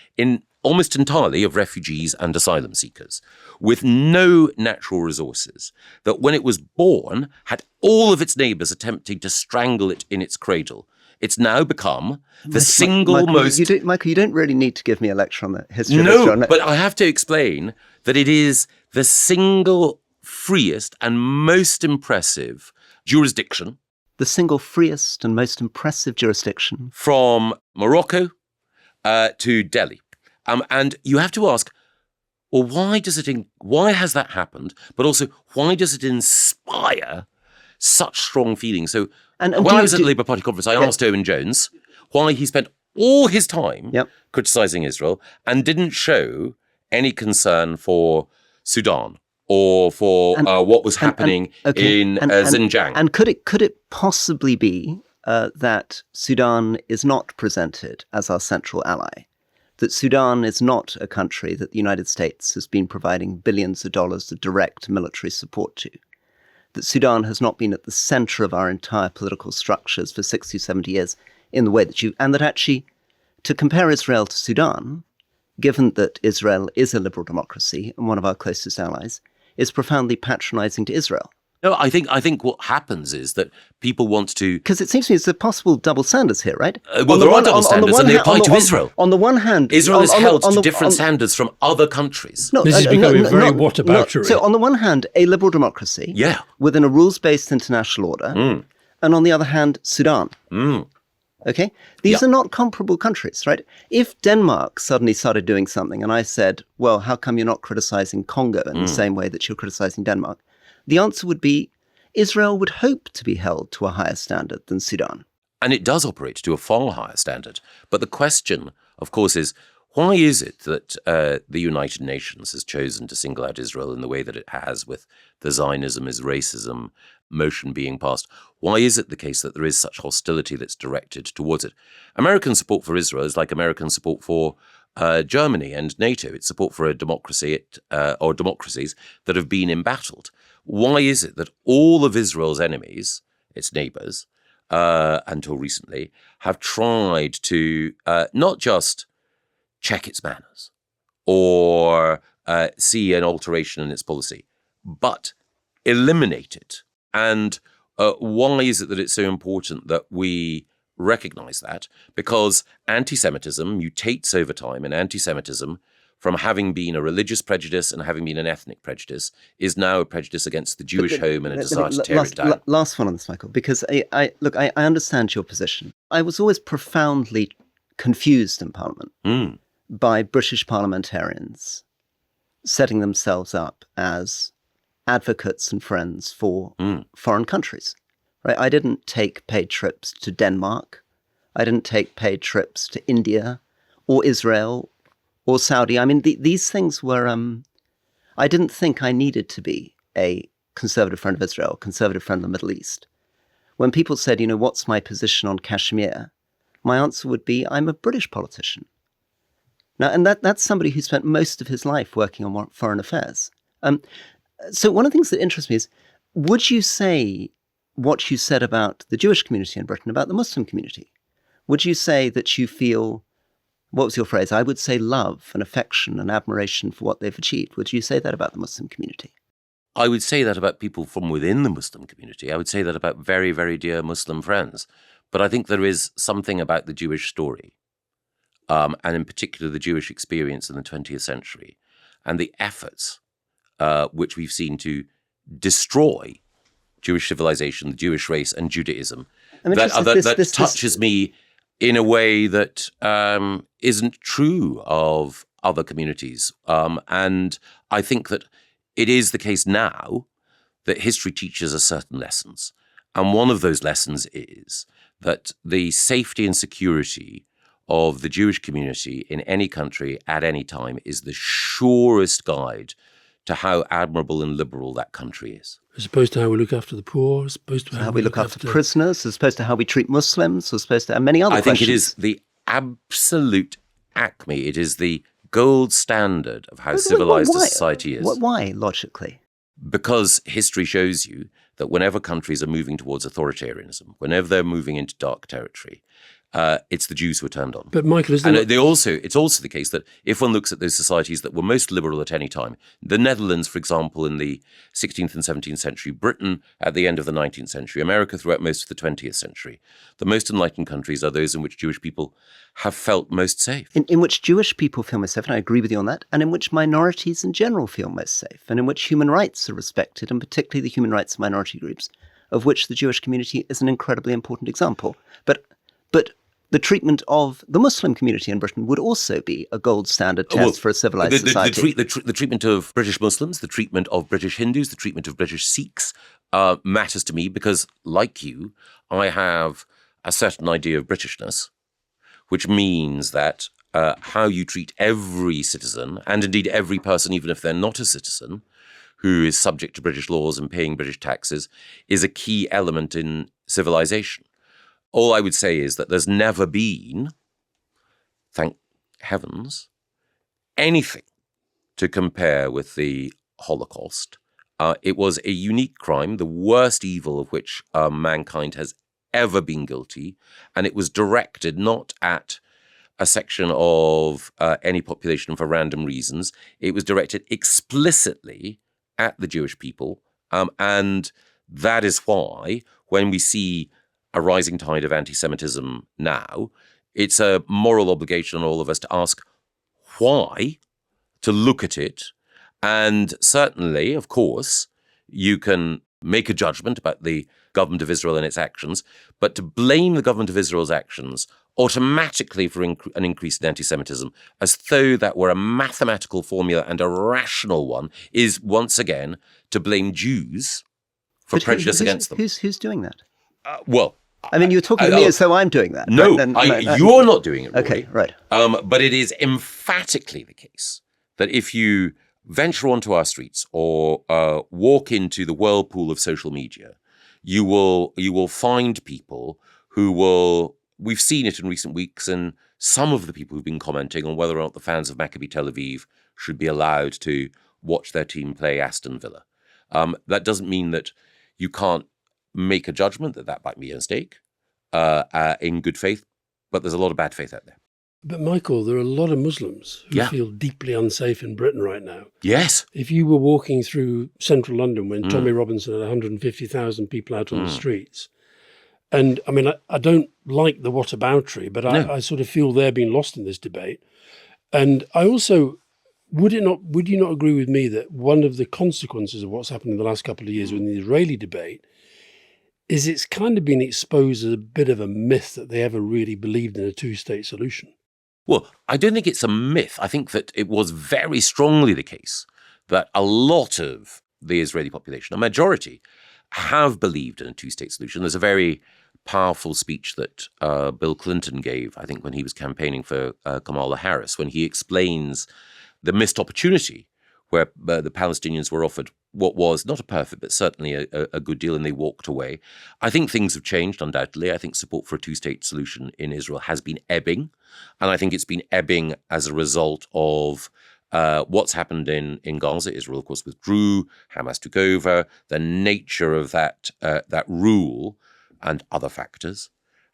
almost entirely of refugees and asylum seekers, with no natural resources, that when it was born had all of its neighbors attempting to strangle it in its cradle. It's now become the single most... Michael, you don't really need to give me a lecture on the history of Israel. No, but I have to explain that it is the single freest and most impressive jurisdiction. The single freest and most impressive jurisdiction. From Morocco to Delhi. And you have to ask, well, why has that happened? But also, why does it inspire such strong feelings? So when I was at the Labour Party conference, I asked Owen Jones why he spent all his time criticising Israel and didn't show any concern for Sudan or for what was happening in Xinjiang. And could it possibly be that Sudan is not presented as our central ally? That Sudan is not a country that the United States has been providing billions of dollars of direct military support to? That Sudan has not been at the center of our entire political structures for 60, 70 years in the way that and that actually, to compare Israel to Sudan, given that Israel is a liberal democracy and one of our closest allies, is profoundly patronizing to Israel. No, I think what happens is that people want to... Because it seems to me there's a possible double standards here, right? There are double standards, and they apply to Israel. On the one hand... Israel is held to different standards from other countries. This is becoming very whataboutery. So on the one hand, a liberal democracy within a rules-based international order, and on the other hand, Sudan. Okay? These are not comparable countries, right? If Denmark suddenly started doing something and I said, well, how come you're not criticizing Congo in the same way that you're criticizing Denmark? The answer would be Israel would hope to be held to a higher standard than Sudan. And it does operate to a far higher standard. But the question, of course, is why is it that the United Nations has chosen to single out Israel in the way that it has, with the Zionism is racism motion being passed? Why is it the case that there is such hostility that's directed towards it? American support for Israel is like American support for Germany and NATO. It's support for a democracy or democracies that have been embattled. Why is it that all of Israel's enemies, its neighbors, until recently, have tried to not just check its manners or see an alteration in its policy, but eliminate it? And why is it that it's so important that we recognize that? Because anti-Semitism mutates over time, and anti-Semitism, from having been a religious prejudice and having been an ethnic prejudice, is now a prejudice against the Jewish home and a desire to tear it down. Last one on this, Michael, because I understand your position. I was always profoundly confused in Parliament by British parliamentarians setting themselves up as advocates and friends for foreign countries. Right? I didn't take paid trips to Denmark. I didn't take paid trips to India or Israel or Saudi. I mean, these things were, I didn't think I needed to be a conservative friend of Israel, conservative friend of the Middle East. When people said, what's my position on Kashmir? My answer would be, I'm a British politician. Now, and that's somebody who spent most of his life working on foreign affairs. So one of the things that interests me is, would you say what you said about the Jewish community in Britain, about the Muslim community? Would you say that you feel, what was your phrase? I would say love and affection and admiration for what they've achieved. Would you say that about the Muslim community? I would say that about people from within the Muslim community. I would say that about very, very dear Muslim friends. But I think there is something about the Jewish story, and in particular the Jewish experience in the 20th century, and the efforts which we've seen to destroy Jewish civilization, the Jewish race, and Judaism, that touches me in a way that isn't true of other communities. And I think that it is the case now that history teaches us certain lessons. And one of those lessons is that the safety and security of the Jewish community in any country at any time is the surest guide to how admirable and liberal that country is. As opposed to how we look after the poor, as opposed to how we look after prisoners, as opposed to how we treat Muslims, as opposed to many other questions. I think it is the absolute acme. It is the gold standard of how civilized a society is. Why, logically? Because history shows you that whenever countries are moving towards authoritarianism, whenever they're moving into dark territory, it's the Jews who are turned on. But Michael, it's also the case that if one looks at those societies that were most liberal at any time, the Netherlands, for example, in the 16th and 17th century, Britain at the end of the 19th century, America throughout most of the 20th century, the most enlightened countries are those in which Jewish people have felt most safe. In which Jewish people feel most safe, and I agree with you on that, and in which minorities in general feel most safe, and in which human rights are respected, and particularly the human rights of minority groups, of which the Jewish community is an incredibly important example. But the treatment of the Muslim community in Britain would also be a gold standard test for a civilized society. The treatment of British Muslims, the treatment of British Hindus, the treatment of British Sikhs matters to me because, like you, I have a certain idea of Britishness, which means that how you treat every citizen, and indeed every person, even if they're not a citizen, who is subject to British laws and paying British taxes, is a key element in civilization. All I would say is that there's never been, thank heavens, anything to compare with the Holocaust. It was a unique crime, the worst evil of which mankind has ever been guilty, and it was directed not at a section of any population for random reasons. It was directed explicitly at the Jewish people, and that is why when we see a rising tide of anti-Semitism now, it's a moral obligation on all of us to ask why, to look at it. And certainly, of course, you can make a judgment about the government of Israel and its actions, but to blame the government of Israel's actions automatically for an increase in anti-Semitism, as though that were a mathematical formula and a rational one, is once again to blame Jews for prejudice against them. Who's doing that? I mean, you're talking to me as though I'm doing that. No, right? You're not doing it, Rory. Okay, right. But it is emphatically the case that if you venture onto our streets or walk into the whirlpool of social media, you will find people who will. We've seen it in recent weeks, and some of the people who've been commenting on whether or not the fans of Maccabi Tel Aviv should be allowed to watch their team play Aston Villa. That doesn't mean that you can't make a judgment that might be a mistake in good faith, but there's a lot of bad faith out there. But Michael, there are a lot of Muslims who feel deeply unsafe in Britain right now. Yes. If you were walking through central London when Tommy Robinson had 150,000 people out on the streets, and I mean, I don't like the whataboutery, but I sort of feel they're being lost in this debate. And I also, would you not agree with me that one of the consequences of what's happened in the last couple of years with the Israeli debate is it's kind of been exposed as a bit of a myth that they ever really believed in a two-state solution? Well, I don't think it's a myth. I think that it was very strongly the case that a lot of the Israeli population, a majority, have believed in a two-state solution. There's a very powerful speech that Bill Clinton gave, I think, when he was campaigning for Kamala Harris, when he explains the missed opportunity where the Palestinians were offered what was not a perfect, but certainly a good deal, and they walked away. I think things have changed, undoubtedly. I think support for a two-state solution in Israel has been ebbing, and I think it's been ebbing as a result of what's happened in Gaza. Israel, of course, withdrew, Hamas took over, the nature of that rule and other factors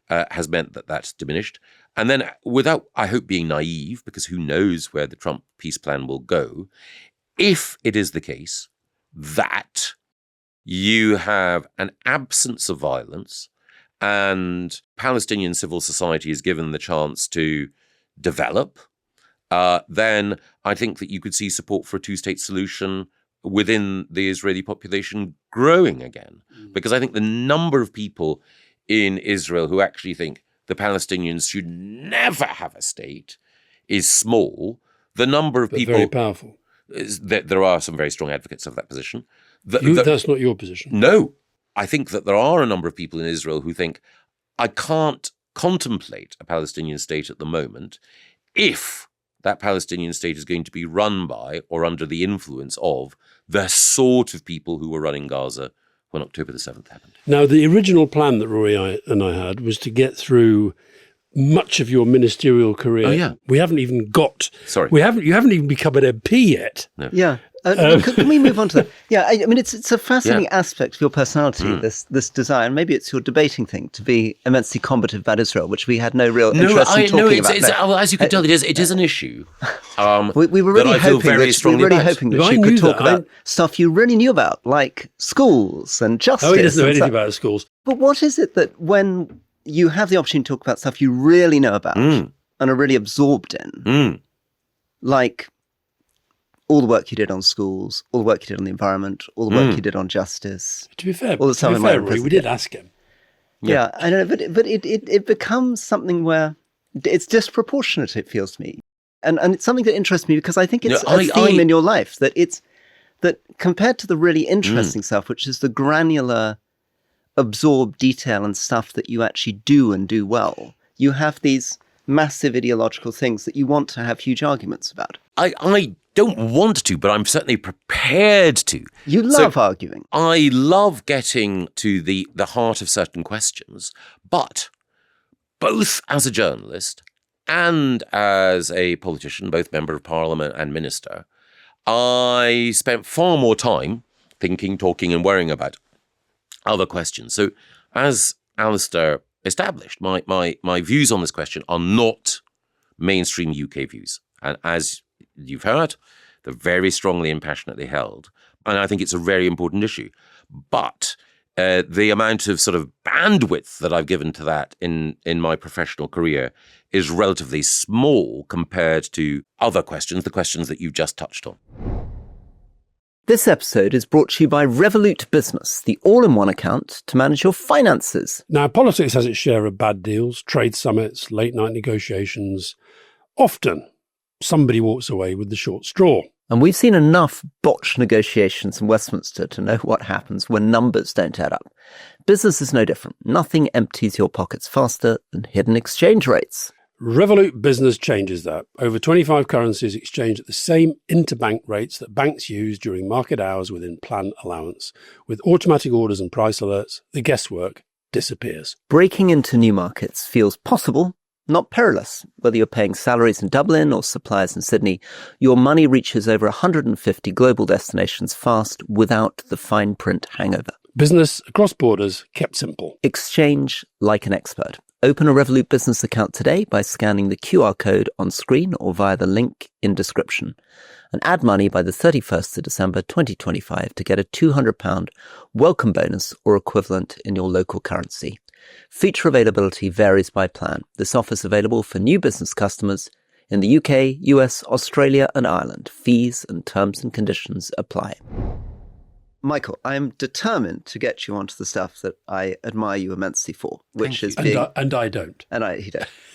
has meant that that's diminished. And then without, I hope, being naive, because who knows where the Trump peace plan will go, if it is the case that you have an absence of violence and Palestinian civil society is given the chance to develop, then I think that you could see support for a two-state solution within the Israeli population growing again. Because I think the number of people in Israel who actually think the Palestinians should never have a state is small. The number of people... very powerful. There are some very strong advocates of that position. That's not your position. No. I think that there are a number of people in Israel who think, I can't contemplate a Palestinian state at the moment if that Palestinian state is going to be run by or under the influence of the sort of people who were running Gaza when October the 7th happened. Now, the original plan that Rory and I had was to get through much of your ministerial career. Oh, yeah. We haven't even got... Sorry. You haven't even become an MP yet. No. Yeah. Can we move on to that? Yeah, I mean, it's a fascinating aspect of your personality, this desire, and maybe it's your debating thing, to be immensely combative about Israel, which we had no real interest in talking about. Well, as you can tell, it is an issue. We were really hoping that you could talk about stuff you really knew about, like schools and justice. Oh, he doesn't know anything about schools. But what is it that when you have the opportunity to talk about stuff you really know about and are really absorbed in, like all the work you did on schools, all the work you did on the environment, all the work you did on justice. To be fair, Rory, we did ask him. Yeah, I know, but it becomes something where it's disproportionate, it feels to me. And it's something that interests me because I think it's a theme in your life, that compared to the really interesting stuff, which is the granular, absorbed detail and stuff that you actually do and do well, you have these massive ideological things that you want to have huge arguments about. I don't want to, but I'm certainly prepared to. You love arguing. I love getting to the heart of certain questions, but both as a journalist and as a politician, both member of parliament and minister, I spent far more time thinking, talking and worrying about other questions. So as Alastair established, my views on this question are not mainstream UK views. And as you've heard, they're very strongly and passionately held. And I think it's a very important issue. But the amount of sort of bandwidth that I've given to that in my professional career is relatively small compared to other questions, the questions that you've just touched on. This episode is brought to you by Revolut Business, the all-in-one account to manage your finances. Now, politics has its share of bad deals, trade summits, late-night negotiations. Often, somebody walks away with the short straw. And we've seen enough botched negotiations in Westminster to know what happens when numbers don't add up. Business is no different. Nothing empties your pockets faster than hidden exchange rates. Revolut Business changes that. Over 25 currencies exchange at the same interbank rates that banks use during market hours within plan allowance. With automatic orders and price alerts, the guesswork disappears. Breaking into new markets feels possible, not perilous. Whether you're paying salaries in Dublin or suppliers in Sydney, your money reaches over 150 global destinations fast without the fine print hangover. Business across borders kept simple. Exchange like an expert. Open a Revolut Business account today by scanning the QR code on screen or via the link in description. And add money by the 31st of December 2025 to get a £200 welcome bonus or equivalent in your local currency. Feature availability varies by plan. This offer is available for new business customers in the UK, US, Australia and Ireland. Fees and terms and conditions apply. Michael, I'm determined to get you onto the stuff that I admire you immensely for, which is being... And I don't.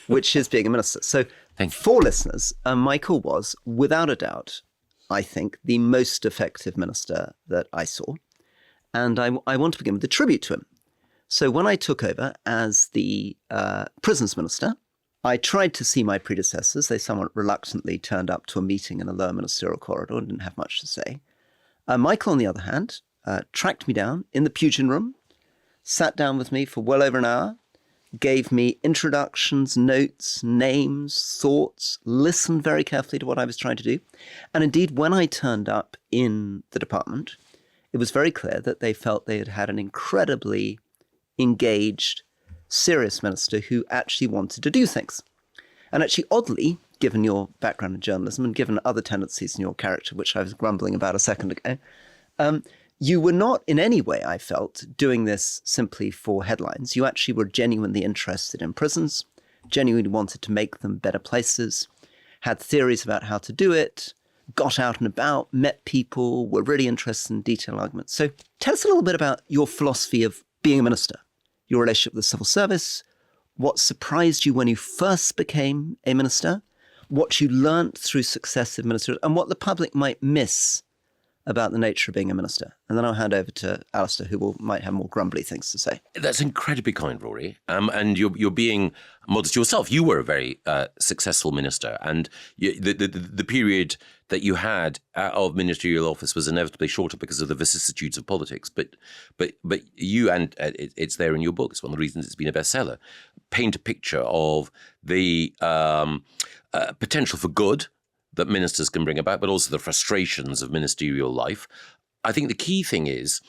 Which is being a minister. So for listeners, Michael was, without a doubt, I think, the most effective minister that I saw. And I want to begin with a tribute to him. So when I took over as the prisons minister, I tried to see my predecessors. They somewhat reluctantly turned up to a meeting in a lower ministerial corridor and didn't have much to say. Michael, on the other hand, tracked me down in the Pugin room, sat down with me for well over an hour, gave me introductions, notes, names, thoughts, listened very carefully to what I was trying to do. And indeed, when I turned up in the department, it was very clear that they felt they had had an incredibly engaged, serious minister who actually wanted to do things. And actually, oddly, given your background in journalism and given other tendencies in your character, which I was grumbling about a second ago, You were not in any way, I felt, doing this simply for headlines. You actually were genuinely interested in prisons, genuinely wanted to make them better places, had theories about how to do it, got out and about, met people, were really interested in detailed arguments. So tell us a little bit about your philosophy of being a minister, your relationship with the civil service, what surprised you when you first became a minister, what you learnt through successive ministers, and what the public might miss about the nature of being a minister. And then I'll hand over to Alastair, who might have more grumbly things to say. That's incredibly kind, Rory. And you're being modest yourself. You were a very successful minister, and the period that you had of ministerial office was inevitably shorter because of the vicissitudes of politics. But you, and it's there in your book, it's one of the reasons it's been a bestseller, paint a picture of the potential for good that ministers can bring about, but also the frustrations of ministerial life. I think the key thing is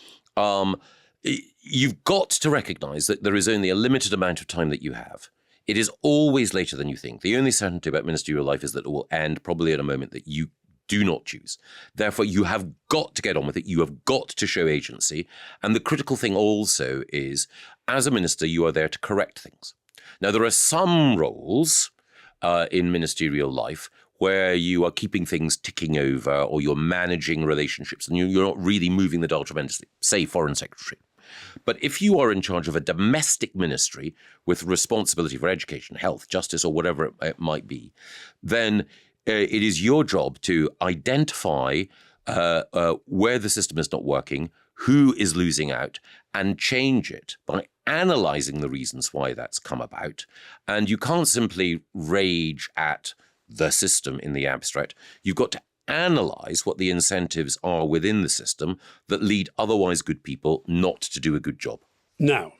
you've got to recognise that there is only a limited amount of time that you have. It is always later than you think. The only certainty about ministerial life is that it will end probably at a moment that you do not choose. Therefore, you have got to get on with it. You have got to show agency. And the critical thing also is, as a minister, you are there to correct things. Now, there are some roles in ministerial life where you are keeping things ticking over, or you're managing relationships and you're not really moving the dial tremendously, say Foreign Secretary. But if you are in charge of a domestic ministry with responsibility for education, health, justice, or whatever it might be, then it is your job to identify where the system is not working, who is losing out, and change it by analysing the reasons why that's come about. And you can't simply rage at the system in the abstract. You've got to analyse what the incentives are within the system that lead otherwise good people not to do a good job. Now,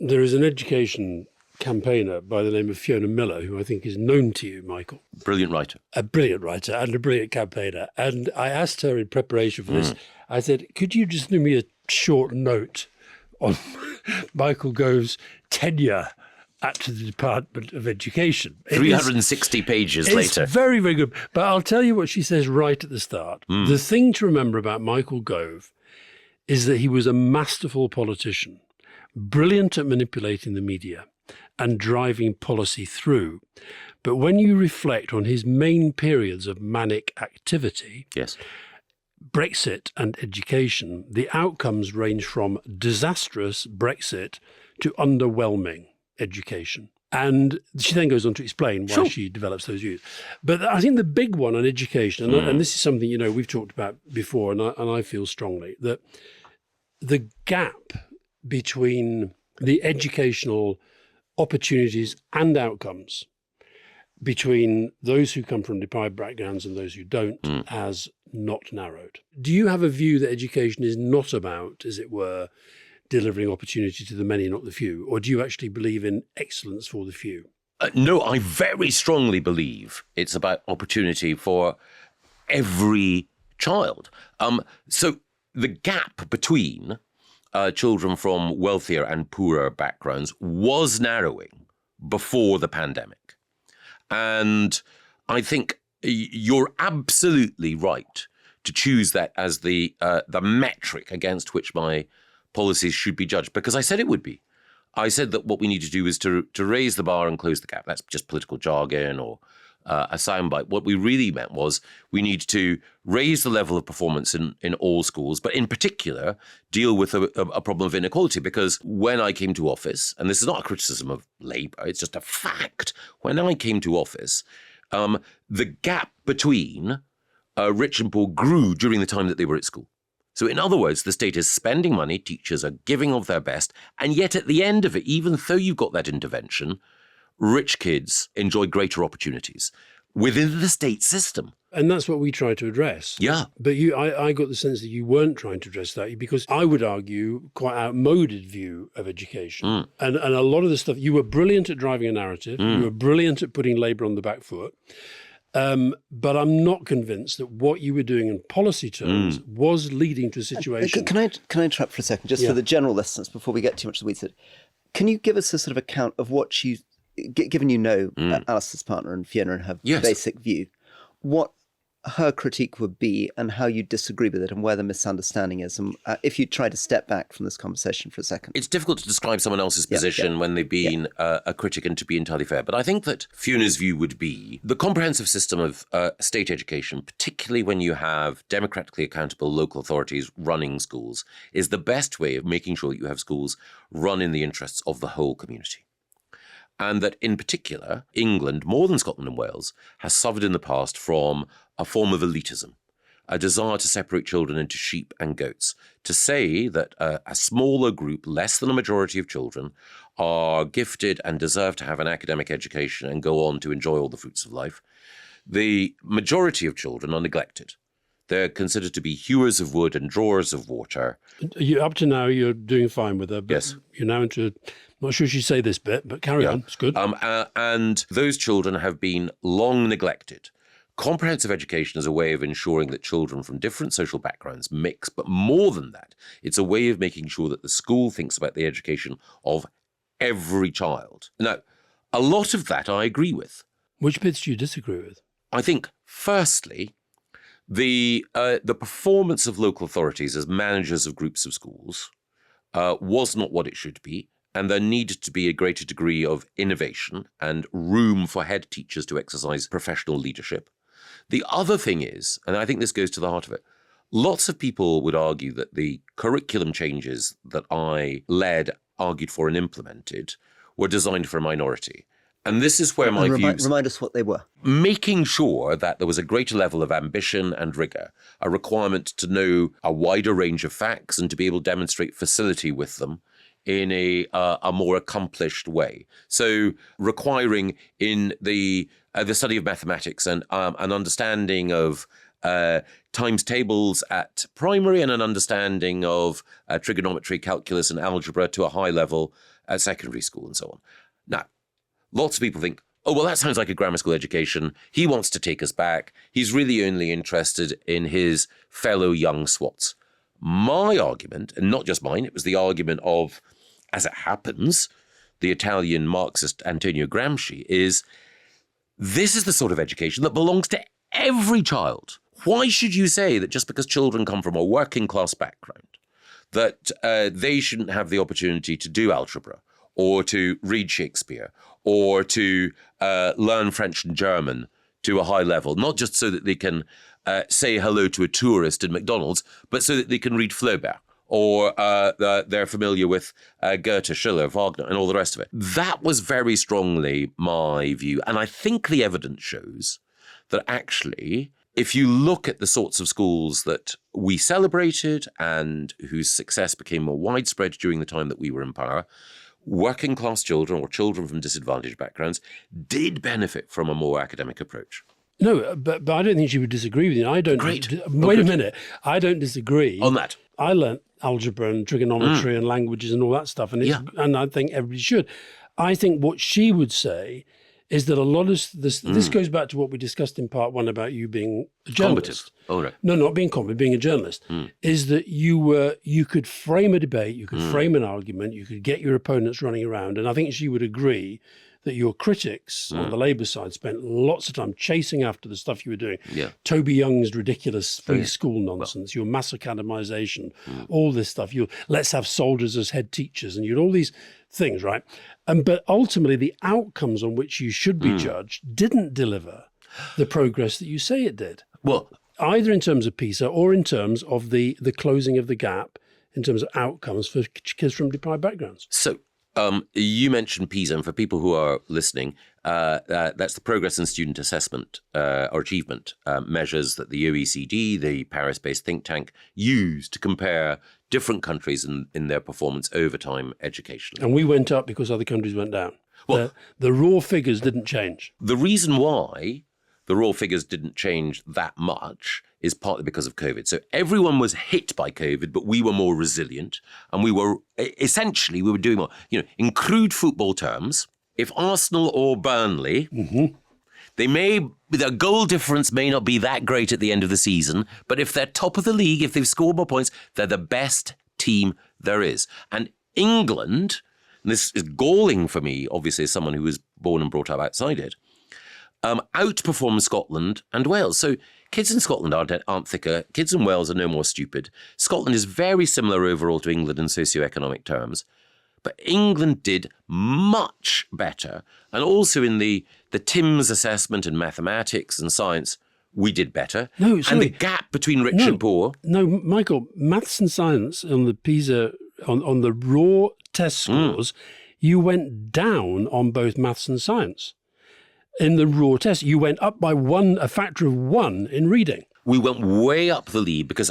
there is an education campaigner by the name of Fiona Miller, who I think is known to you, Michael. Brilliant writer. A brilliant writer and a brilliant campaigner. And I asked her in preparation for this, I said, could you just give me a short note on Michael Gove's tenure at the Department of Education? 360 pages later. It's very, very good. But I'll tell you what she says right at the start. The thing to remember about Michael Gove is that he was a masterful politician, brilliant at manipulating the media and driving policy through. But when you reflect on his main periods of manic activity, yes, Brexit and education, the outcomes range from disastrous Brexit to underwhelming education. And she then goes on to explain why she develops those views. But I think the big one on education, and this is something, you know, we've talked about before, and I feel strongly, that the gap between the educational opportunities and outcomes between those who come from deprived backgrounds and those who don't has not narrowed. Do you have a view that education is not about, as it were, delivering opportunity to the many, not the few? Or do you actually believe in excellence for the few? No, I very strongly believe it's about opportunity for every child. So the gap between children from wealthier and poorer backgrounds was narrowing before the pandemic. And I think you're absolutely right to choose that as the metric against which my policies should be judged, because I said it would be. I said that what we need to do is to raise the bar and close the gap. That's just political jargon or a soundbite. What we really meant was we need to raise the level of performance in all schools, but in particular deal with a problem of inequality. Because when I came to office, and this is not a criticism of Labour, it's just a fact, when I came to office, the gap between rich and poor grew during the time that they were at school. So in other words, the state is spending money, teachers are giving of their best, and yet at the end of it, even though you've got that intervention, rich kids enjoy greater opportunities within the state system. And that's what we try to address. Yeah. But I got the sense that you weren't trying to address that, because I would argue quite outmoded view of education. And a lot of the stuff, you were brilliant at driving a narrative, you were brilliant at putting Labour on the back foot. But I'm not convinced that what you were doing in policy terms was leading to a situation. Can I interrupt for a second, just for the general listeners, before we get too much of the weeds? Can you give us a sort of account of what you, given you know Alastair's partner and Fiona and her basic view, what her critique would be and how you disagree with it and where the misunderstanding is. And if you try to step back from this conversation for a second. It's difficult to describe someone else's position when they've been a critic and to be entirely fair. But I think that Fiona's view would be the comprehensive system of state education, particularly when you have democratically accountable local authorities running schools, is the best way of making sure that you have schools run in the interests of the whole community. And that in particular, England, more than Scotland and Wales, has suffered in the past from a form of elitism, a desire to separate children into sheep and goats, to say that a smaller group, less than a majority of children, are gifted and deserve to have an academic education and go on to enjoy all the fruits of life. The majority of children are neglected. They're considered to be hewers of wood and drawers of water. Up to now, you're doing fine with her. But yes. You're now into, I'm not sure she'd say this bit, but carry on. It's good. And those children have been long neglected. Comprehensive education is a way of ensuring that children from different social backgrounds mix. But more than that, it's a way of making sure that the school thinks about the education of every child. Now, a lot of that I agree with. Which bits do you disagree with? I think, firstly, the performance of local authorities as managers of groups of schools was not what it should be, and there needed to be a greater degree of innovation and room for head teachers to exercise professional leadership. The other thing is, and I think this goes to the heart of it, lots of people would argue that the curriculum changes that I led, argued for and implemented were designed for a minority. And this is where my views... Remind us what they were. Making sure that there was a greater level of ambition and rigour, a requirement to know a wider range of facts and to be able to demonstrate facility with them in a more accomplished way. So requiring in the study of mathematics and an understanding of times tables at primary and an understanding of trigonometry, calculus and algebra to a high level at secondary school and so on. Now, lots of people think, oh, well, that sounds like a grammar school education. He wants to take us back. He's really only interested in his fellow young swats. My argument, and not just mine, it was the argument of, as it happens, the Italian Marxist Antonio Gramsci, is this is the sort of education that belongs to every child. Why should you say that just because children come from a working class background, that they shouldn't have the opportunity to do algebra or to read Shakespeare or to learn French and German to a high level, not just so that they can say hello to a tourist in McDonald's, but so that they can read Flaubert or they're familiar with Goethe, Schiller, Wagner, and all the rest of it. That was very strongly my view. And I think the evidence shows that actually, if you look at the sorts of schools that we celebrated and whose success became more widespread during the time that we were in power, working class children or children from disadvantaged backgrounds did benefit from a more academic approach. No, but I don't think she would disagree with you. I don't. Great. Wait a minute. I don't disagree On that. I learnt algebra and trigonometry and languages and all that stuff, and and I think everybody should. I think what she would say is that a lot of this goes back to what we discussed in part one about you being a journalist. Combative. Oh, right. No, not being combative, being a journalist. Is that you could frame a debate, you could frame an argument, you could get your opponents running around, and I think she would agree that your critics on the Labour side spent lots of time chasing after the stuff you were doing. Yeah. Toby Young's ridiculous free school nonsense, your mass academisation, all this stuff. Let's have soldiers as head teachers, and you'd all these things, right? But ultimately, the outcomes on which you should be judged didn't deliver the progress that you say it did. Well, either in terms of PISA or in terms of the closing of the gap in terms of outcomes for kids from deprived backgrounds. So you mentioned PISA, and for people who are listening, that's the Progress in Student Assessment or Achievement measures that the OECD, the Paris-based think tank, use to compare different countries in their performance over time educationally. And we went up because other countries went down. Well, the raw figures didn't change. The reason why the raw figures didn't change that much is partly because of COVID. So everyone was hit by COVID, but we were more resilient. And we were doing more. In crude football terms, if Arsenal or Burnley, their goal difference may not be that great at the end of the season, but if they're top of the league, if they've scored more points, they're the best team there is. And England, and this is galling for me, obviously, as someone who was born and brought up outside it, outperforms Scotland and Wales. So kids in Scotland aren't thicker. Kids in Wales are no more stupid. Scotland is very similar overall to England in socioeconomic terms. But England did much better. And also in the TIMS assessment in mathematics and science, we did better. No, sorry. And the gap between rich and poor. No, Michael, maths and science on the PISA, on the raw test scores, you went down on both maths and science. In the raw test, you went up by a factor of 1 in reading. We went way up the lead because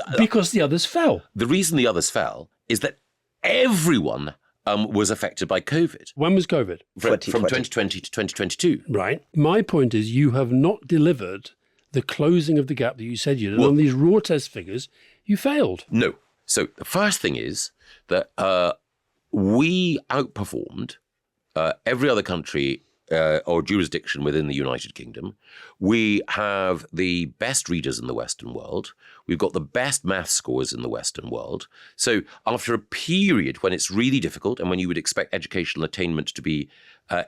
the others fell. The reason the others fell is that everyone was affected by COVID. When was COVID? From 2020 to 2022. Right. My point is you have not delivered the closing of the gap that you said you did. And on these raw test figures, you failed. No. So the first thing is that we outperformed every other country or jurisdiction within the United Kingdom. We have the best readers in the Western world. We've got the best math scores in the Western world. So after a period when it's really difficult and when you would expect educational attainment to be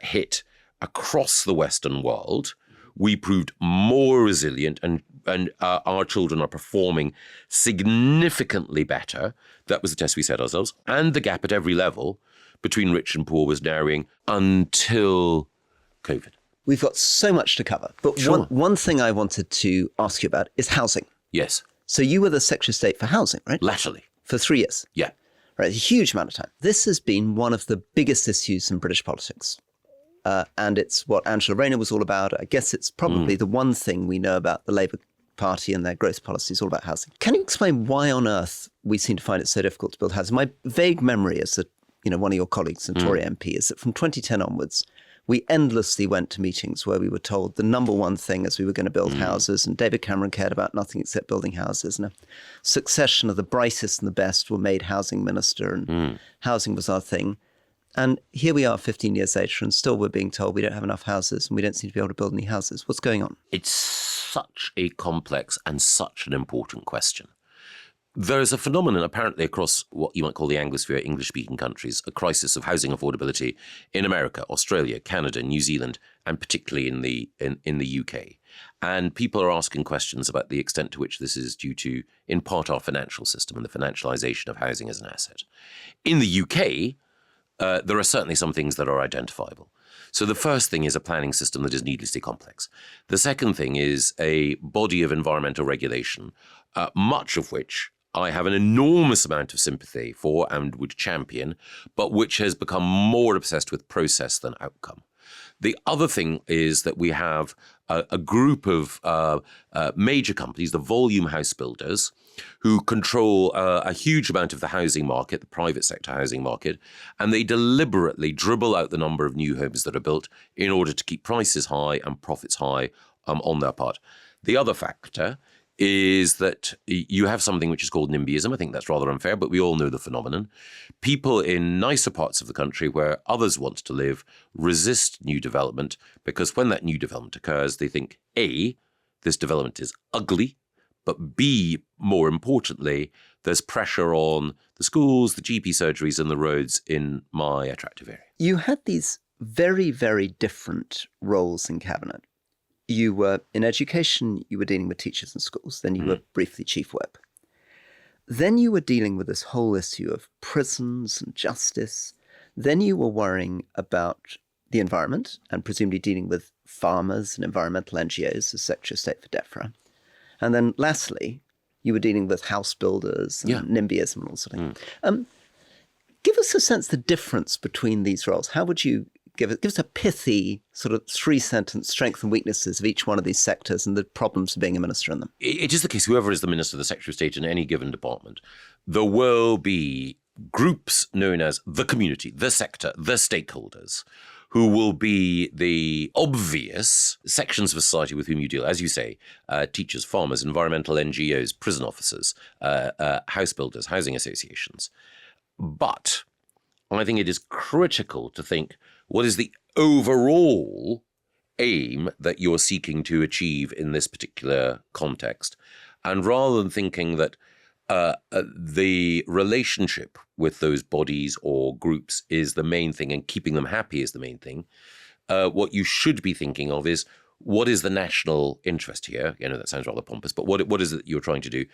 hit across the Western world, we proved more resilient and our children are performing significantly better. That was the test we set ourselves. And the gap at every level between rich and poor was narrowing until COVID. We've got so much to cover. But one thing I wanted to ask you about is housing. Yes. So you were the Secretary of State for Housing, right? Latterly. For 3 years. Yeah. Right, a huge amount of time. This has been one of the biggest issues in British politics. And it's what Angela Rayner was all about. I guess it's probably the one thing we know about the Labour Party and their growth policy is all about housing. Can you explain why on earth we seem to find it so difficult to build housing? My vague memory is that, one of your colleagues, a Tory MP, is that from 2010 onwards, we endlessly went to meetings where we were told the number one thing is we were going to build houses, and David Cameron cared about nothing except building houses. And a succession of the brightest and the best were made housing minister, and housing was our thing. And here we are 15 years later, and still we're being told we don't have enough houses and we don't seem to be able to build any houses. What's going on? It's such a complex and such an important question. There is a phenomenon apparently across what you might call the Anglosphere, English-speaking countries, a crisis of housing affordability in America, Australia, Canada, New Zealand, and particularly in the UK. And people are asking questions about the extent to which this is due to, in part, our financial system and the financialisation of housing as an asset. In the UK, there are certainly some things that are identifiable. So the first thing is a planning system that is needlessly complex. The second thing is a body of environmental regulation, much of which I have an enormous amount of sympathy for and would champion, but which has become more obsessed with process than outcome. The other thing is that we have a group of major companies, the volume house builders, who control a huge amount of the housing market, the private sector housing market, and they deliberately dribble out the number of new homes that are built in order to keep prices high and profits high on their part. The other factor is that you have something which is called NIMBYism. I think that's rather unfair, but we all know the phenomenon. People in nicer parts of the country where others want to live resist new development because when that new development occurs, they think, A, this development is ugly, but B, more importantly, there's pressure on the schools, the GP surgeries and the roads in my attractive area. You had these very, very different roles in Cabinet. You were in education, you were dealing with teachers and schools, then you were briefly chief whip. Then you were dealing with this whole issue of prisons and justice. Then you were worrying about the environment and presumably dealing with farmers and environmental NGOs as Secretary of State for DEFRA. And then lastly, you were dealing with house builders and NIMBYism and all sort of thing. Give us a sense of the difference between these roles. How would you give us a pithy sort of 3-sentence strengths and weaknesses of each one of these sectors and the problems of being a minister in them? It is the case, whoever is the minister, the Secretary of State in any given department, there will be groups known as the community, the sector, the stakeholders, who will be the obvious sections of society with whom you deal. As you say, teachers, farmers, environmental NGOs, prison officers, house builders, housing associations. But I think it is critical to think, what is the overall aim that you're seeking to achieve in this particular context? And rather than thinking that the relationship with those bodies or groups is the main thing and keeping them happy is the main thing, what you should be thinking of is, what is the national interest here? That sounds rather pompous, but what is it that you're trying to do?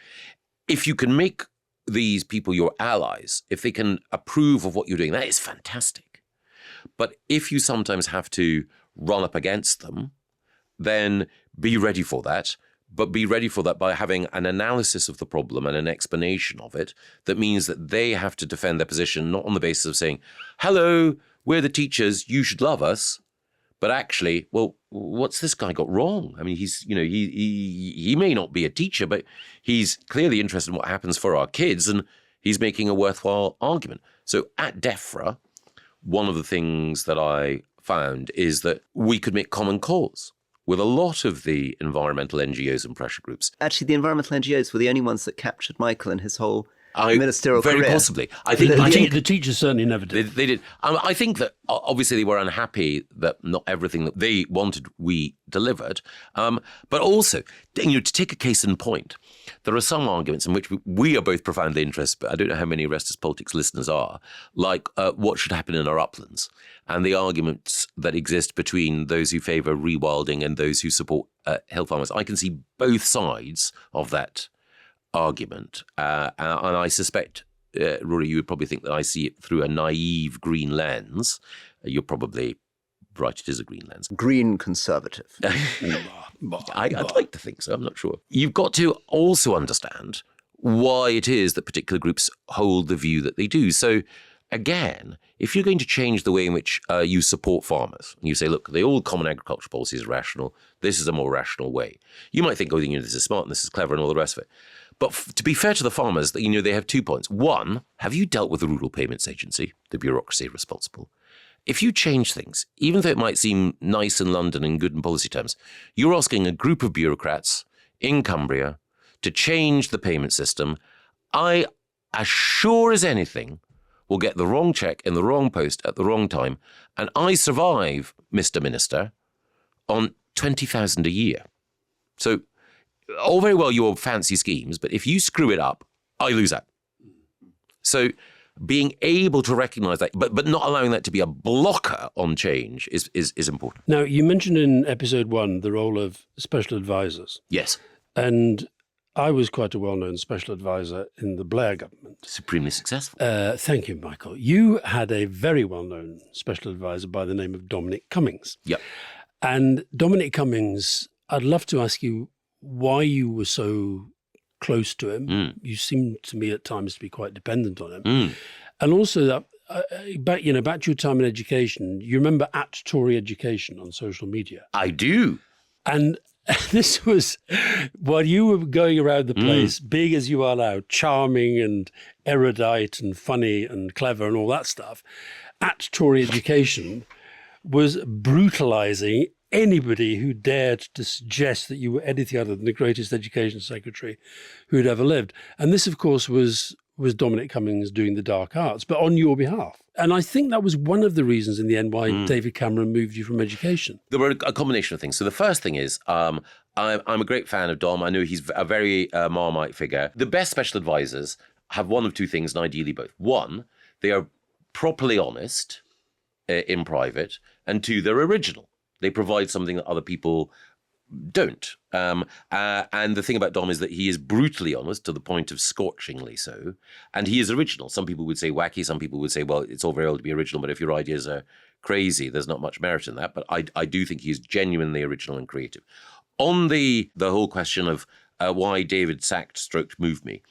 If you can make these people your allies, if they can approve of what you're doing, that is fantastic. But if you sometimes have to run up against them, then be ready for that. But be ready for that by having an analysis of the problem and an explanation of it. That means that they have to defend their position, not on the basis of saying, hello, we're the teachers, you should love us. But actually, well, what's this guy got wrong? I mean, he may not be a teacher, but he's clearly interested in what happens for our kids, and he's making a worthwhile argument. So at DEFRA, one of the things that I found is that we could make common cause with a lot of the environmental NGOs and pressure groups. Actually, the environmental NGOs were the only ones that captured Michael and his whole ministerial very career. Possibly. I think the teachers certainly never did. They did. I think that obviously they were unhappy that not everything that they wanted we delivered. But also, to take a case in point, there are some arguments in which we are both profoundly interested, but I don't know how many Rest is Politics listeners are, like what should happen in our uplands, and the arguments that exist between those who favour rewilding and those who support hill farmers. I can see both sides of that argument, and I suspect, Rory, you would probably think that I see it through a naive green lens. You're probably right, it is a green lens. Green conservative. I'd like to think so, I'm not sure. You've got to also understand why it is that particular groups hold the view that they do. So again, if you're going to change the way in which you support farmers, and you say, look, the old common agriculture policy is rational, this is a more rational way. You might think, this is smart and this is clever and all the rest of it. But to be fair to the farmers, they have 2 points. One, have you dealt with the Rural Payments Agency, the bureaucracy responsible? If you change things, even though it might seem nice in London and good in policy terms, you're asking a group of bureaucrats in Cumbria to change the payment system. I, as sure as anything, will get the wrong cheque in the wrong post at the wrong time. And I survive, Mr. Minister, on 20,000 a year. So all very well your fancy schemes, but if you screw it up, I lose out. So being able to recognise that, but not allowing that to be a blocker on change is important. Now, you mentioned in episode 1 the role of special advisors. Yes. And I was quite a well-known special advisor in the Blair government. Supremely successful. Thank you, Michael. You had a very well-known special advisor by the name of Dominic Cummings. Yep. And Dominic Cummings, I'd love to ask you why you were so close to him. You seemed to me at times to be quite dependent on him. And also that back to your time in education, you remember at Tory Education on social media? I do. And this was while you were going around the place, big as you are now, charming and erudite and funny and clever and all that stuff, at Tory Education was brutalising anybody who dared to suggest that you were anything other than the greatest education secretary who had ever lived. And this, of course, was Dominic Cummings doing the dark arts, but on your behalf. And I think that was one of the reasons in the end why David Cameron moved you from education. There were a combination of things. So the first thing is, I'm a great fan of Dom. I know he's a very Marmite figure. The best special advisors have one of two things, and ideally both. One, they are properly honest in private, and two, they're original. They provide something that other people don't. And the thing about Dom is that he is brutally honest to the point of scorchingly so. And he is original. Some people would say wacky. Some people would say, well, it's all very old to be original, but if your ideas are crazy, there's not much merit in that. But I do think he is genuinely original and creative. On the whole question of why David moved me.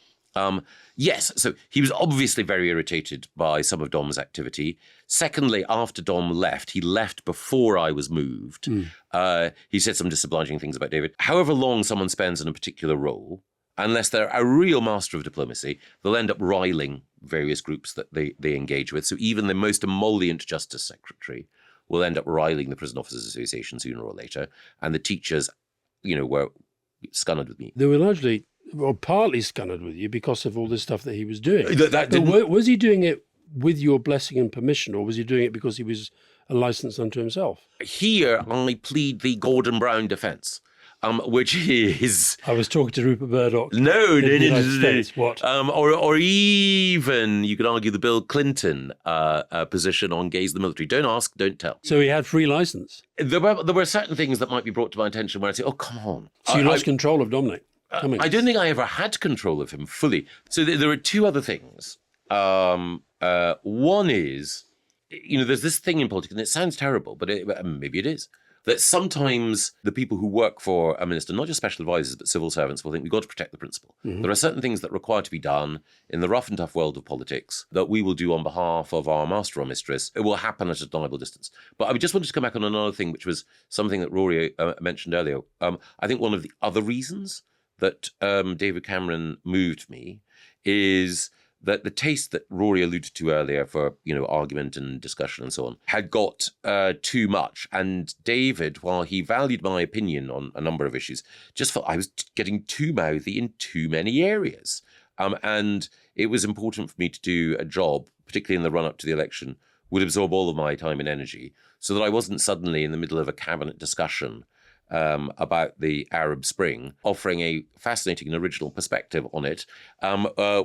Yes, so he was obviously very irritated by some of Dom's activity. Secondly, after Dom left, he left before I was moved. He said some disobliging things about David. However long someone spends in a particular role, unless they're a real master of diplomacy, they'll end up riling various groups that they engage with. So even the most emollient justice secretary will end up riling the Prison Officers Association sooner or later. And the teachers, were scunnered with me. They were largely... Well, partly scunnered with you because of all this stuff that he was doing. Was he doing it with your blessing and permission, or was he doing it because he was a licence unto himself? Here, I plead the Gordon Brown defence. which is... I was talking to Rupert Murdoch. No, in the United States. What? Or even, you could argue, the Bill Clinton position on gays in the military. Don't ask, don't tell. So he had free license. There were certain things that might be brought to my attention where I say, oh, come on. So you lost control of Dominic Cummings. I don't think I ever had control of him fully. So there are two other things. One is, there's this thing in politics, and it sounds terrible, but maybe it is, that sometimes the people who work for a minister, not just special advisors, but civil servants, will think we've got to protect the principle. Mm-hmm. There are certain things that require to be done in the rough and tough world of politics that we will do on behalf of our master or mistress. It will happen at a deniable distance. But I just wanted to come back on another thing, which was something that Rory mentioned earlier. I think one of the other reasons that David Cameron moved me is that the taste that Rory alluded to earlier for, argument and discussion and so on had got too much. And David, while he valued my opinion on a number of issues, just felt I was getting too mouthy in too many areas. And it was important for me to do a job, particularly in the run-up to the election, would absorb all of my time and energy so that I wasn't suddenly in the middle of a cabinet discussion about the Arab Spring, offering a fascinating and original perspective on it,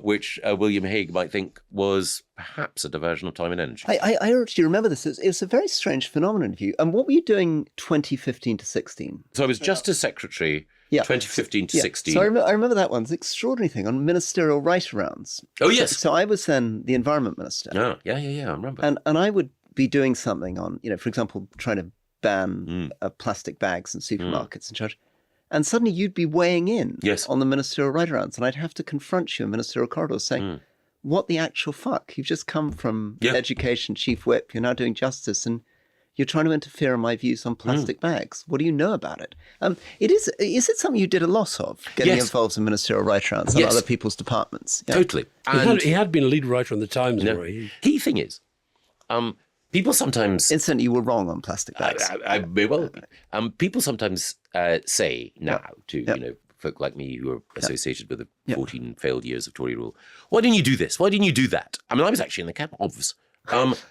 which William Hague might think was perhaps a diversion of time and energy. I actually remember this. It was a very strange phenomenon for you. And what were you doing 2015 to 16? So I was Justice Secretary 2015 to 16. So I remember that one. It's an extraordinary thing on ministerial write-arounds. Oh, yes. So I was then the Environment Minister. Yeah, I remember. And I would be doing something on, for example, trying to ban plastic bags in supermarkets and such. And suddenly you'd be weighing in on the ministerial write-arounds, and I'd have to confront you in ministerial corridors saying, what the actual fuck? You've just come from education, chief whip, you're now doing justice, and you're trying to interfere in my views on plastic bags. What do you know about it? Is it something you did a lot of, getting involved in ministerial write-arounds and other people's departments? Yeah. Totally. He had been a lead writer on the Times, Rory. Key thing is, people sometimes... Incidentally, you were wrong on plastic bags. I may well be. People sometimes say now to, folk like me who are associated with the 14 failed years of Tory rule, why didn't you do this? Why didn't you do that? I mean, I was actually in the cabinet, obviously. But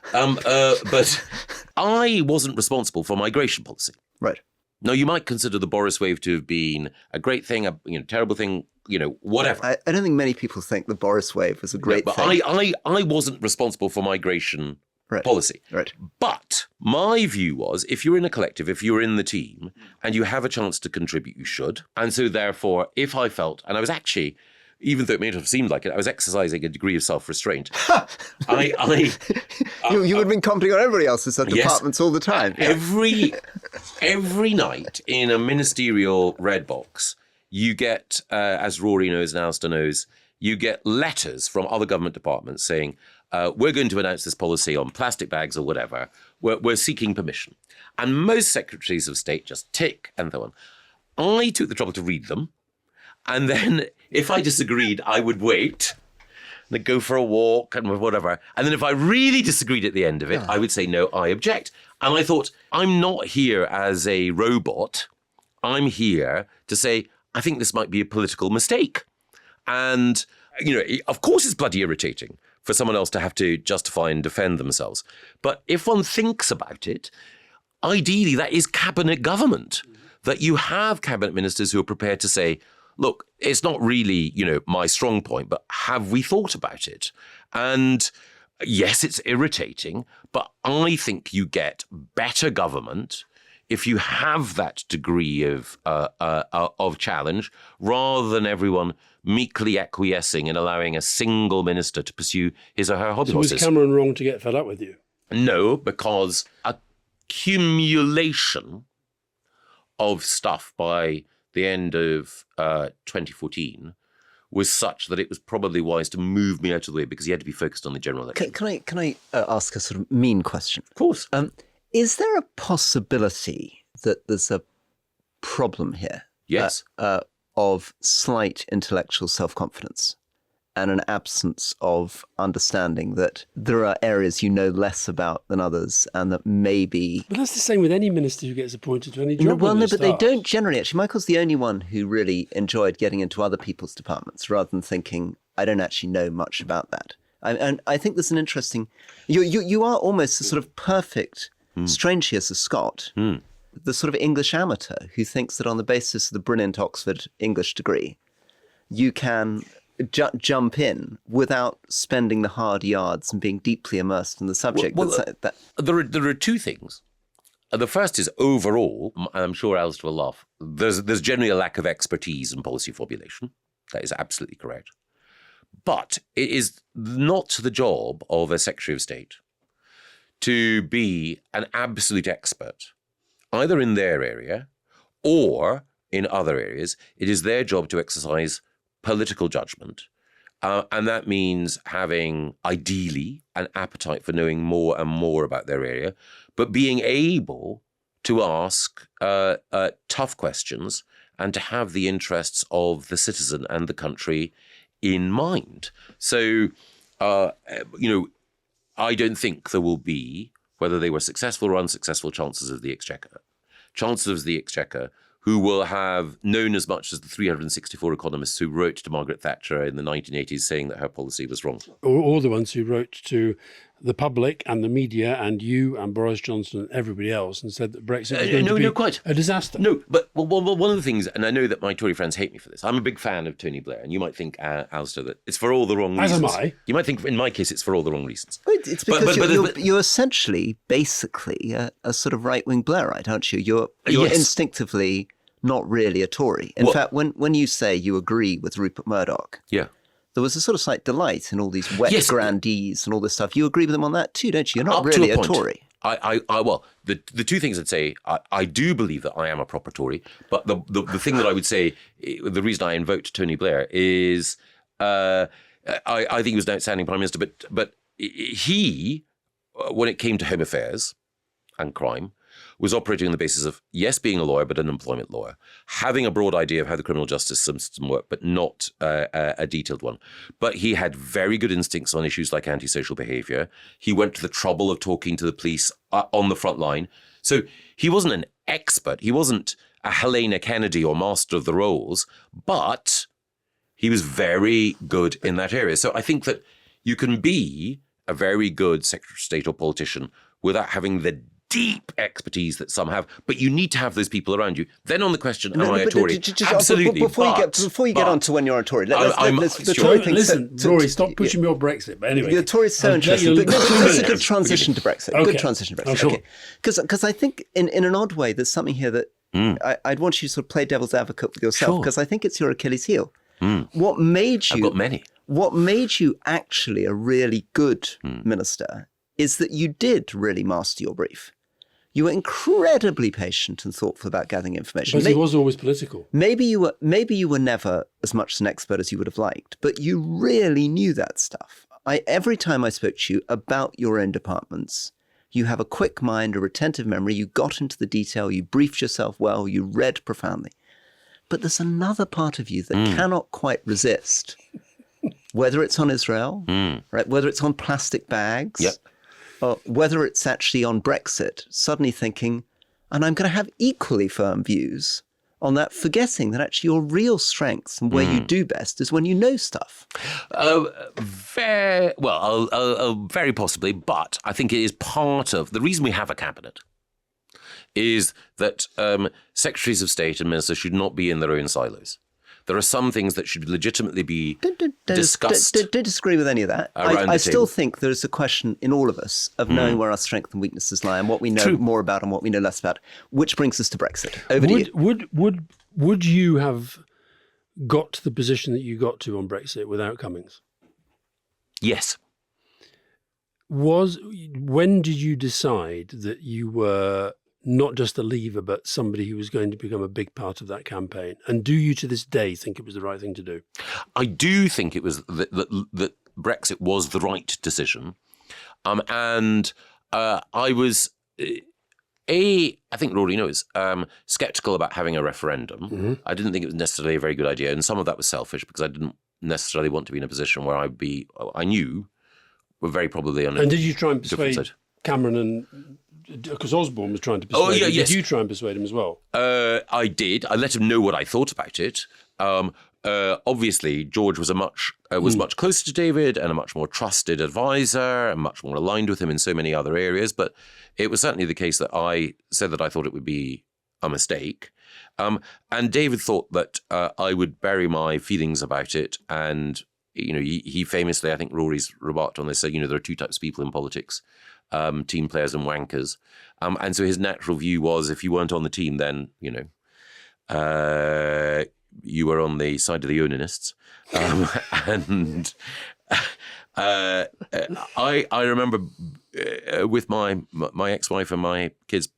I wasn't responsible for migration policy. Right. Now, you might consider the Boris wave to have been a great thing, a terrible thing, whatever. I don't think many people think the Boris wave was a great thing. But I wasn't responsible for migration policy. Right. But my view was, if you're in a collective, if you're in the team, and you have a chance to contribute, you should. And so therefore, if I felt, and I was actually, even though it may not have seemed like it, I was exercising a degree of self-restraint. You would have been commenting on everybody else's departments all the time. Every night in a ministerial red box, you get, as Rory knows and Alastair knows, you get letters from other government departments saying, we're going to announce this policy on plastic bags or whatever. We're seeking permission. And most secretaries of state just tick and so on. I took the trouble to read them. And then if I disagreed, I would wait and go for a walk and whatever. And then if I really disagreed at the end of it, I would say, no, I object. And I thought, I'm not here as a robot. I'm here to say, I think this might be a political mistake. And, of course it's bloody irritating for someone else to have to justify and defend themselves. But if one thinks about it, ideally that is cabinet government, that you have cabinet ministers who are prepared to say, look, it's not really, my strong point, but have we thought about it? And yes, it's irritating, but I think you get better government if you have that degree of challenge, rather than everyone meekly acquiescing and allowing a single minister to pursue his or her hobby horses. So was Cameron wrong to get fed up with you? No, because accumulation of stuff by the end of 2014 was such that it was probably wise to move me out of the way because he had to be focused on the general election. Can I ask a sort of mean question? Of course. Is there a possibility that there's a problem here? Yes. Of slight intellectual self-confidence and an absence of understanding that there are areas you know less about than others, and that maybe... But that's the same with any minister who gets appointed to any job. But they don't generally. Actually, Michael's the only one who really enjoyed getting into other people's departments rather than thinking, I don't actually know much about that. And I think there's an interesting... You are almost a sort of perfect, strangely as a Scot, the sort of English amateur who thinks that on the basis of the brilliant Oxford English degree, you can jump in without spending the hard yards and being deeply immersed in the subject. There are two things. The first is overall, and I'm sure Alastair will laugh, there's generally a lack of expertise in policy formulation. That is absolutely correct. But it is not the job of a Secretary of State to be an absolute expert, either in their area or in other areas. It is their job to exercise political judgment. And that means having, ideally, an appetite for knowing more and more about their area, but being able to ask tough questions and to have the interests of the citizen and the country in mind. So, I don't think there will be, whether they were successful or unsuccessful, Chancellors of the Exchequer who will have known as much as the 364 economists who wrote to Margaret Thatcher in the 1980s saying that her policy was wrong. Or the ones who wrote to the public and the media and you and Boris Johnson and everybody else and said that Brexit was going to be quite a disaster. No, but one of the things, and I know that my Tory friends hate me for this, I'm a big fan of Tony Blair, and you might think, Alastair, that it's for all the wrong reasons. As am I. You might think, in my case, it's for all the wrong reasons. It's because you're essentially, basically, a sort of right-wing Blairite, aren't you? You're Yes. instinctively not really a Tory. In fact, when you say you agree with Rupert Murdoch, Yeah. there was a sort of slight delight in all these wet Yes. grandees and all this stuff. You agree with them on that too, don't you? You're not Up to really a point. Tory. Well, the two things I'd say, I do believe that I am a proper Tory, but the thing that I would say, the reason I invoked Tony Blair is I think he was an outstanding Prime Minister, but he, when it came to home affairs and crime, was operating on the basis of, yes, being a lawyer, but an employment lawyer, having a broad idea of how the criminal justice system worked, but not a detailed one. But he had very good instincts on issues like antisocial behaviour. He went to the trouble of talking to the police on the front line. So he wasn't an expert. He wasn't a Helena Kennedy or master of the rolls, but he was very good in that area. So I think that you can be a very good Secretary of State or politician without having the deep expertise that some have, but you need to have those people around you. Then on the question, am I a Tory? Absolutely. Before you get on to when you're a Tory, Rory, stop pushing me on Brexit. But anyway, the Tory's so interesting. But that's a good transition to Brexit. Okay. Good transition to Brexit. Sure. Okay, because I think in an odd way, there's something here that I'd want you to sort of play devil's advocate with yourself, because I think it's your Achilles heel. What made you? I've got many. What made you actually a really good minister is that you did really master your brief. You were incredibly patient and thoughtful about gathering information. But he was always political. Maybe you were never as much an expert as you would have liked, but you really knew that stuff. Every time I spoke to you about your own departments, you have a quick mind, a retentive memory. You got into the detail. You briefed yourself well. You read profoundly. But there's another part of you that cannot quite resist, whether it's on Israel, right? Whether it's on plastic bags. Yep. Whether it's actually on Brexit, suddenly thinking, and I'm going to have equally firm views on that, forgetting that actually your real strength and where you do best is when you know stuff. Very possibly, but I think it is part of the reason we have a cabinet is that secretaries of state and ministers should not be in their own silos. There are some things that should legitimately be discussed. Don't disagree with any of that. I still think there's a question in all of us of knowing where our strengths and weaknesses lie and what we know more about and what we know less about, which brings us to Brexit. Over to you. Would you have got to the position that you got to on Brexit without Cummings? Yes. When did you decide that you were not just a leaver, but somebody who was going to become a big part of that campaign? And do you to this day think it was the right thing to do? I do think it was that Brexit was the right decision. And I was, I think Rory knows, sceptical about having a referendum. I didn't think it was necessarily a very good idea. And some of that was selfish because I didn't necessarily want to be in a position where I knew we're very probably on a And did you try and persuade side. Cameron and... Because Osborne was trying to persuade him. Yes. Did you try and persuade him as well? I did. I let him know what I thought about it. Obviously, George was much closer to David and a much more trusted advisor and much more aligned with him in so many other areas. But it was certainly the case that I said that I thought it would be a mistake. And David thought that I would bury my feelings about it. And, he famously, I think Rory's remarked on this, said, there are two types of people in politics, team players and wankers. And so his natural view was, if you weren't on the team, then, you were on the side of the unionists. And I remember with my ex-wife and my kids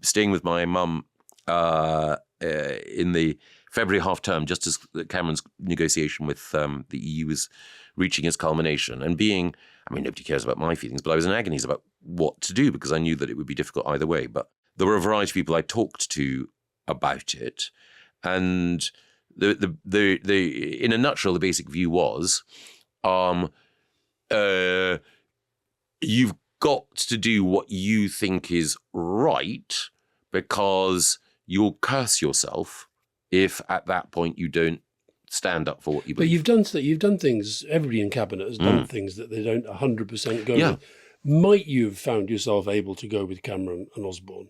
staying with my mum in the February half-term, just as Cameron's negotiation with the EU was reaching its culmination, and nobody cares about my feelings, but I was in agonies about what to do because I knew that it would be difficult either way. But there were a variety of people I talked to about it, and the in a nutshell, the basic view was, you've got to do what you think is right because you'll curse yourself if at that point you don't stand up for what you believe. But you've done things, everybody in Cabinet has done things that they don't 100% go with. Might you have found yourself able to go with Cameron and Osborne?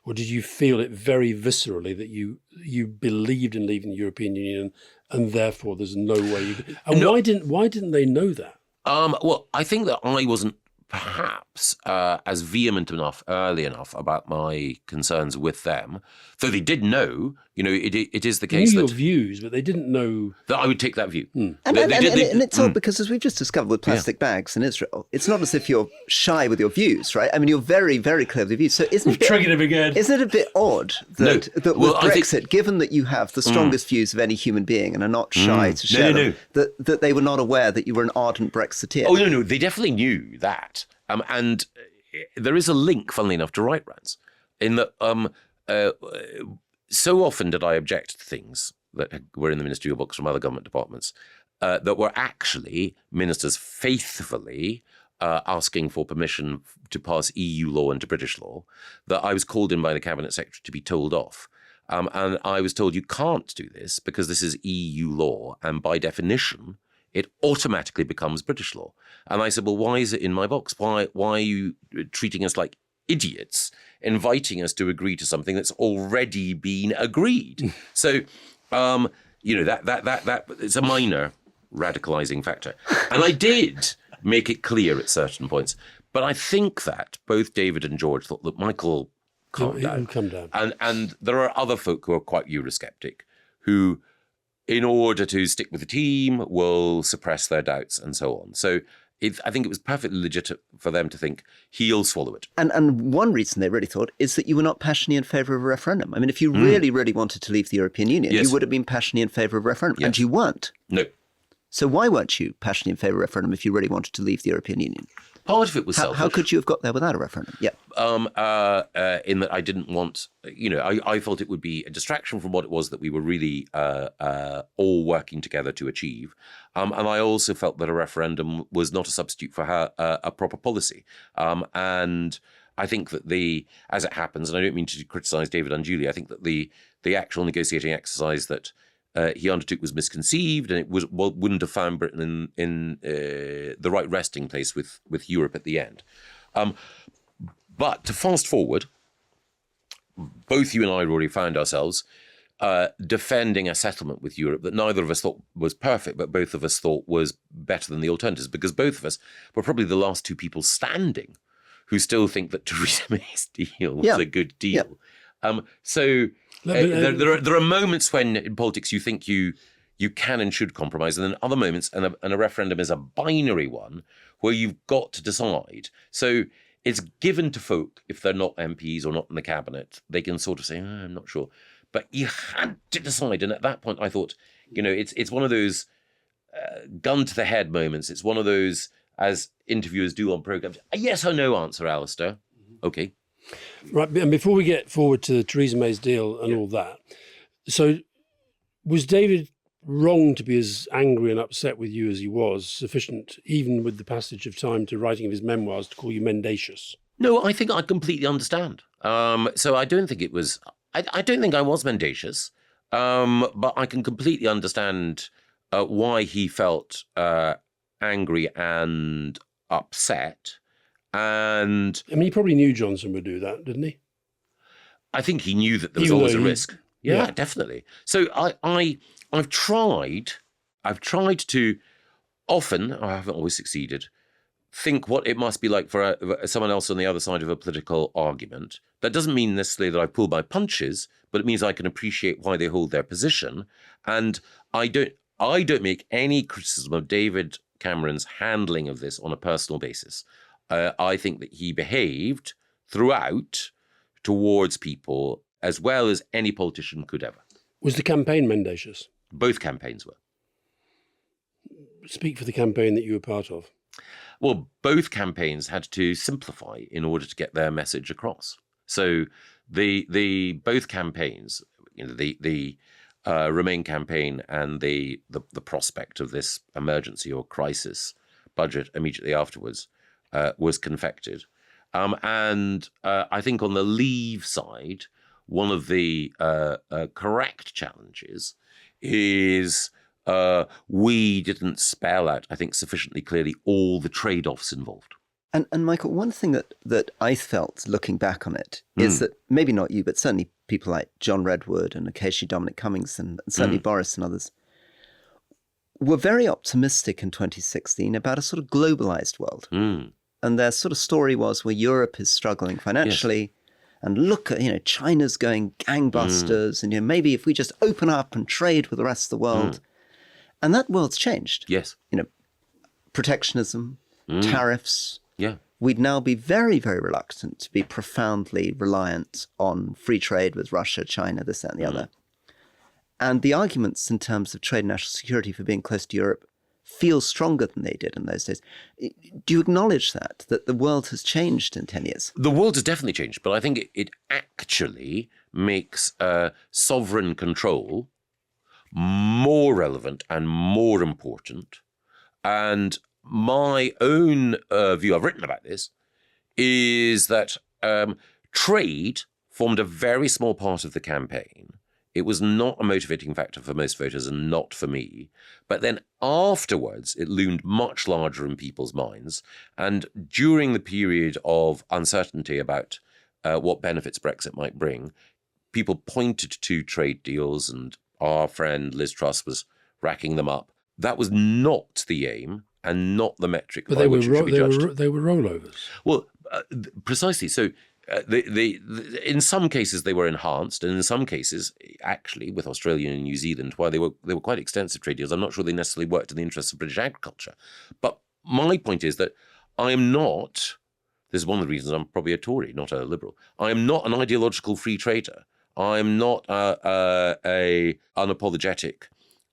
Or did you feel it very viscerally that you believed in leaving the European Union and therefore there's no way you could? And why didn't they know that? Well, I think that I wasn't perhaps as vehement enough early enough about my concerns with them, though they did know. It is the case they knew that your views, but they didn't know that I would take that view. And it's all because, as we've just discovered with plastic bags in Israel, it's not as if you're shy with your views, right? I mean, you're very, very clear with your views. So isn't it a bit odd that with Brexit, given that you have the strongest views of any human being and are not shy to share them, that they were not aware that you were an ardent Brexiteer? Oh, no, they definitely knew that. And there is a link, funnily enough, to right rounds, in that so often did I object to things that were in the ministerial box from other government departments that were actually ministers faithfully asking for permission to pass EU law into British law, that I was called in by the Cabinet Secretary to be told off. And I was told, you can't do this because this is EU law, and by definition, it automatically becomes British law. And I said, well, why is it in my box? Why are you treating us like idiots, inviting us to agree to something that's already been agreed? So, that it's a minor radicalizing factor. And I did make it clear at certain points. But I think that both David and George thought that Michael calm down. And there are other folk who are quite Eurosceptic who, in order to stick with the team, will suppress their doubts and so on. So I think it was perfectly legit for them to think he'll swallow it. And one reason they really thought is that you were not passionately in favour of a referendum. I mean, if you really, really wanted to leave the European Union, you would have been passionately in favour of a referendum, and you weren't. No. So why weren't you passionately in favour of a referendum if you really wanted to leave the European Union? Part of it was selfish. How could you have got there without a referendum? Yeah. In that I didn't want, I felt it would be a distraction from what it was that we were really all working together to achieve. And I also felt that a referendum was not a substitute for a proper policy. And I think that as it happens, and I don't mean to criticise David unduly, I think that the actual negotiating exercise that he undertook was misconceived, and it wouldn't have found Britain in the right resting place with Europe at the end. But to fast forward, both you and I, Rory, found ourselves defending a settlement with Europe that neither of us thought was perfect, but both of us thought was better than the alternatives, because both of us were probably the last two people standing who still think that Theresa May's deal was a good deal. There are moments when in politics you think you can and should compromise, and then other moments, and a referendum is a binary one where you've got to decide. So it's given to folk, if they're not MPs or not in the cabinet, they can sort of say, I'm not sure. But you had to decide, and at that point I thought, it's one of those gun to the head moments. It's one of those, as interviewers do on programmes, a yes or no answer, Alastair. Okay. Right, and before we get forward to Theresa May's deal and all that, so was David wrong to be as angry and upset with you as he was, sufficient, even with the passage of time to writing of his memoirs, to call you mendacious? No, I think I completely understand. So I don't think it was, I don't think I was mendacious, but I can completely understand why he felt angry and upset. And I mean, he probably knew Johnson would do that, didn't he? I think he knew that there was Even always a though he- risk. Yeah, definitely. So I've tried to, often, I haven't always succeeded, think what it must be like for someone else on the other side of a political argument. That doesn't mean necessarily that I pull my punches, but it means I can appreciate why they hold their position. And I don't make any criticism of David Cameron's handling of this on a personal basis. I think that he behaved throughout towards people as well as any politician could ever. Was the campaign mendacious? Both campaigns were. Speak for the campaign that you were part of. Well, both campaigns had to simplify in order to get their message across. So the both campaigns, the Remain campaign and the prospect of this emergency or crisis budget immediately afterwards was confected. And I think on the Leave side, one of the correct challenges is we didn't spell out, I think, sufficiently clearly all the trade-offs involved. And Michael, one thing that I felt looking back on it is that maybe not you, but certainly people like John Redwood and occasionally Dominic Cummings and certainly Boris and others were very optimistic in 2016 about a sort of globalized world. And their sort of story was where Europe is struggling financially. And look at, China's going gangbusters. And, maybe if we just open up and trade with the rest of the world. And that world's changed. Yes. Protectionism, tariffs. Yeah. We'd now be very, very reluctant to be profoundly reliant on free trade with Russia, China, this, that, and the other. And the arguments in terms of trade and national security for being close to Europe feel stronger than they did in those days. Do you acknowledge that the world has changed in 10 years? The world has definitely changed, but I think it actually makes sovereign control more relevant and more important. And my own view, I've written about this, is that trade formed a very small part of the campaign. It was not a motivating factor for most voters and not for me. But then afterwards, it loomed much larger in people's minds. And during the period of uncertainty about what benefits Brexit might bring, people pointed to trade deals, and our friend Liz Truss was racking them up. That was not the aim and not the metric But by which it should be judged. they were rollovers. Well, precisely. So in some cases they were enhanced, and in some cases, actually, with Australia and New Zealand, while they were quite extensive trade deals, I'm not sure they necessarily worked in the interests of British agriculture. But my point is that I am not, this is one of the reasons I'm probably a Tory, not a Liberal, I am not an ideological free trader. I'm not a unapologetic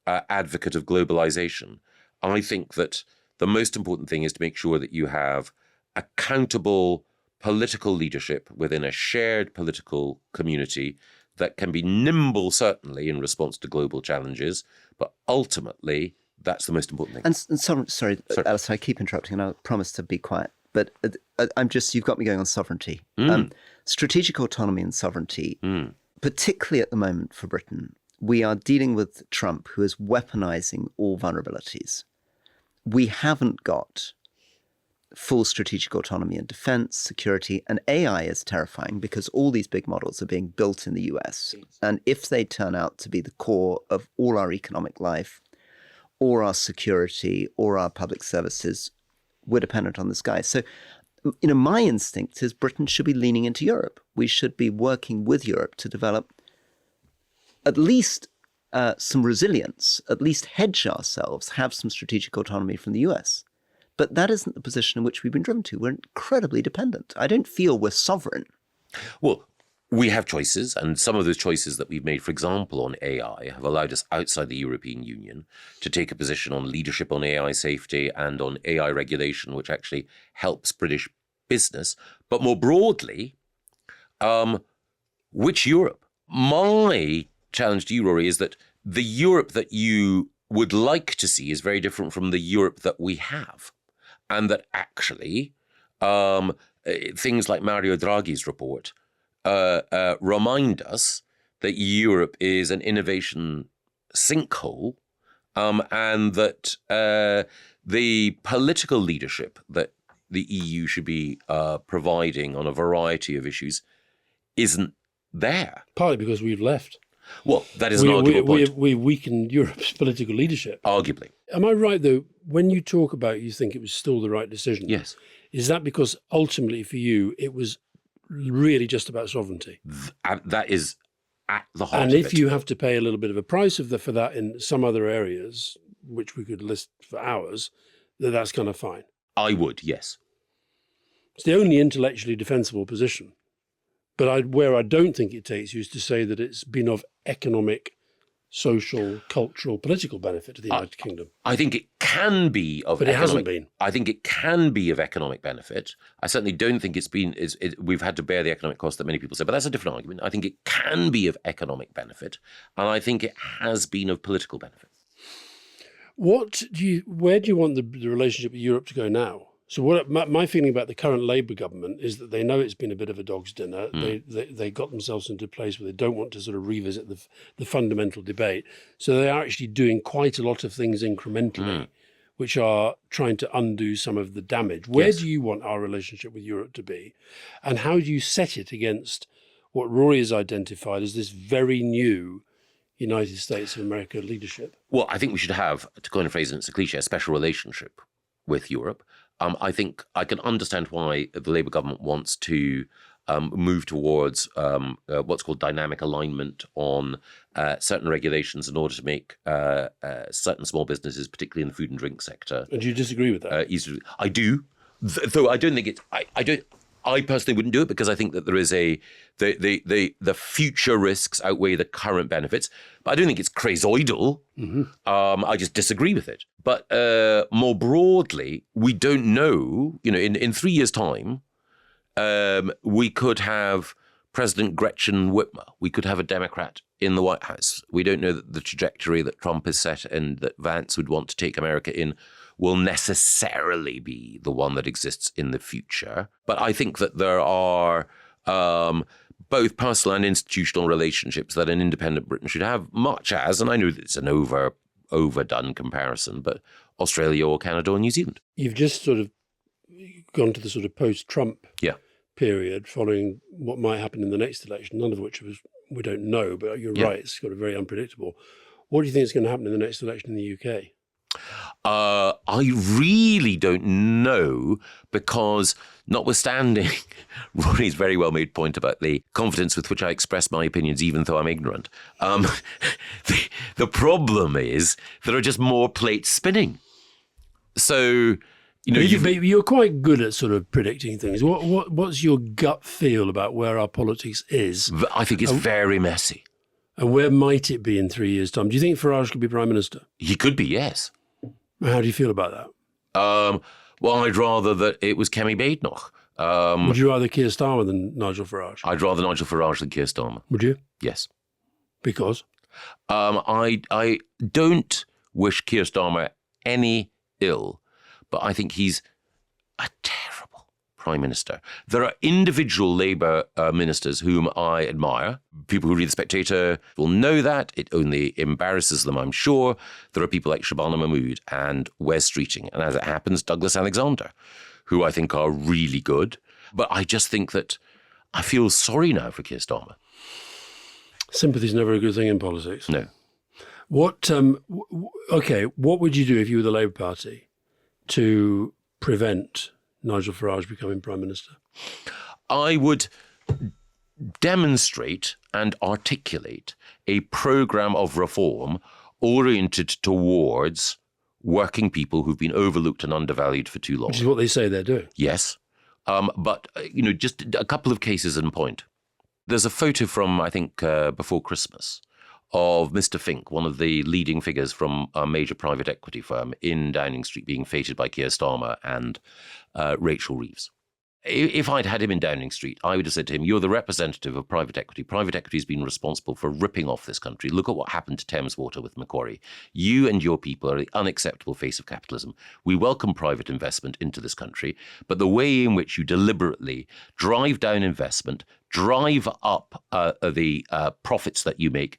advocate of globalization. I think that the most important thing is to make sure that you have accountable political leadership within a shared political community that can be nimble, certainly, in response to global challenges, but ultimately, that's the most important thing. And sorry, Alastair, I keep interrupting, and I promise to be quiet, but you've got me going on sovereignty. Strategic autonomy and sovereignty, particularly at the moment for Britain, we are dealing with Trump, who is weaponizing all vulnerabilities. We haven't got full strategic autonomy in defense, security, and AI is terrifying because all these big models are being built in the US. And if they turn out to be the core of all our economic life, or our security, or our public services, we're dependent on this guy. So, my instinct is Britain should be leaning into Europe. We should be working with Europe to develop at least some resilience, at least hedge ourselves, have some strategic autonomy from the US. But that isn't the position in which we've been driven to. We're incredibly dependent. I don't feel we're sovereign. Well, we have choices, and some of those choices that we've made, for example, on AI, have allowed us outside the European Union to take a position on leadership on AI safety and on AI regulation, which actually helps British business. But more broadly, which Europe? My challenge to you, Rory, is that the Europe that you would like to see is very different from the Europe that we have. And that actually things like Mario Draghi's report remind us that Europe is an innovation sinkhole, and that the political leadership that the EU should be providing on a variety of issues isn't there. Partly because we've left. Well, that is an arguable point. We weakened Europe's political leadership. Arguably. Am I right, though, when you talk about you think it was still the right decision? Yes. Is that because ultimately for you it was really just about sovereignty? That is at the heart and of if it. you have to pay a little bit of a price for that in some other areas, which we could list for hours, that's kind of fine. I would, yes. It's the only intellectually defensible position. But where I don't think it takes you is to say that it's been of economic, social, cultural, political benefit to the United Kingdom. I think it can be of But it hasn't been. I think it can be of economic benefit. I certainly don't think it's been, we've had to bear the economic cost that many people say, but that's a different argument. I think it can be of economic benefit, and I think it has been of political benefit. Where do you want the relationship with Europe to go now? So my feeling about the current Labour government is that they know it's been a bit of a dog's dinner. They got themselves into a place where they don't want to sort of revisit the fundamental debate. So they are actually doing quite a lot of things incrementally, which are trying to undo some of the damage. Where do you want our relationship with Europe to be? And how do you set it against what Rory has identified as this very new United States of America leadership? Well, I think we should have, to coin a phrase, and it's a cliche, a special relationship with Europe. I think I can understand why the Labour government wants to move towards what's called dynamic alignment on certain regulations in order to make certain small businesses, particularly in the food and drink sector. And do you disagree with that? I do, though I don't think it's. I personally wouldn't do it because I think that there is the future risks outweigh the current benefits. But I don't think it's crazoidal. I just disagree with it. But more broadly, we don't know. In 3 years' time, we could have President Gretchen Whitmer. We could have a Democrat in the White House. We don't know that the trajectory that Trump has set and that Vance would want to take America in will necessarily be the one that exists in the future. But I think that there are both personal and institutional relationships that an independent Britain should have, much as, and I know that it's an overdone comparison, but Australia or Canada or New Zealand. You've just sort of gone to the sort of post-Trump period following what might happen in the next election, none of which we don't know, but you're right, it's sort of very unpredictable. What do you think is going to happen in the next election in the UK? I really don't know, because notwithstanding Rory's very well made point about the confidence with which I express my opinions, even though I'm ignorant, the problem is there are just more plates spinning. So, you're quite good at sort of predicting things. What's your gut feel about where our politics is? I think it's very messy. And where might it be in 3 years' time? Do you think Farage could be Prime Minister? He could be, yes. How do you feel about that? Well, I'd rather that it was Kemi Badenoch. Would you rather Keir Starmer than Nigel Farage? I'd rather Nigel Farage than Keir Starmer. Would you? Yes. Because? I don't wish Keir Starmer any ill, but I think he's a terrible Prime Minister. There are individual Labour ministers whom I admire. People who read The Spectator will know that. It only embarrasses them, I'm sure. There are people like Shabana Mahmood and Wes Streeting, and as it happens, Douglas Alexander, who I think are really good. But I just think that I feel sorry now for Keir Starmer. Sympathy's never a good thing in politics. No. What would you do if you were the Labour Party to prevent Nigel Farage becoming Prime Minister? I would demonstrate and articulate a programme of reform oriented towards working people who've been overlooked and undervalued for too long. Which is what they say they're doing. Yes. But just a couple of cases in point. There's a photo from, I think, before Christmas of Mr. Fink, one of the leading figures from a major private equity firm in Downing Street, being feted by Keir Starmer and Rachel Reeves. If I'd had him in Downing Street, I would have said to him, you're the representative of private equity. Private equity has been responsible for ripping off this country. Look at what happened to Thames Water with Macquarie. You and your people are the unacceptable face of capitalism. We welcome private investment into this country, but the way in which you deliberately drive down investment, drive up the profits that you make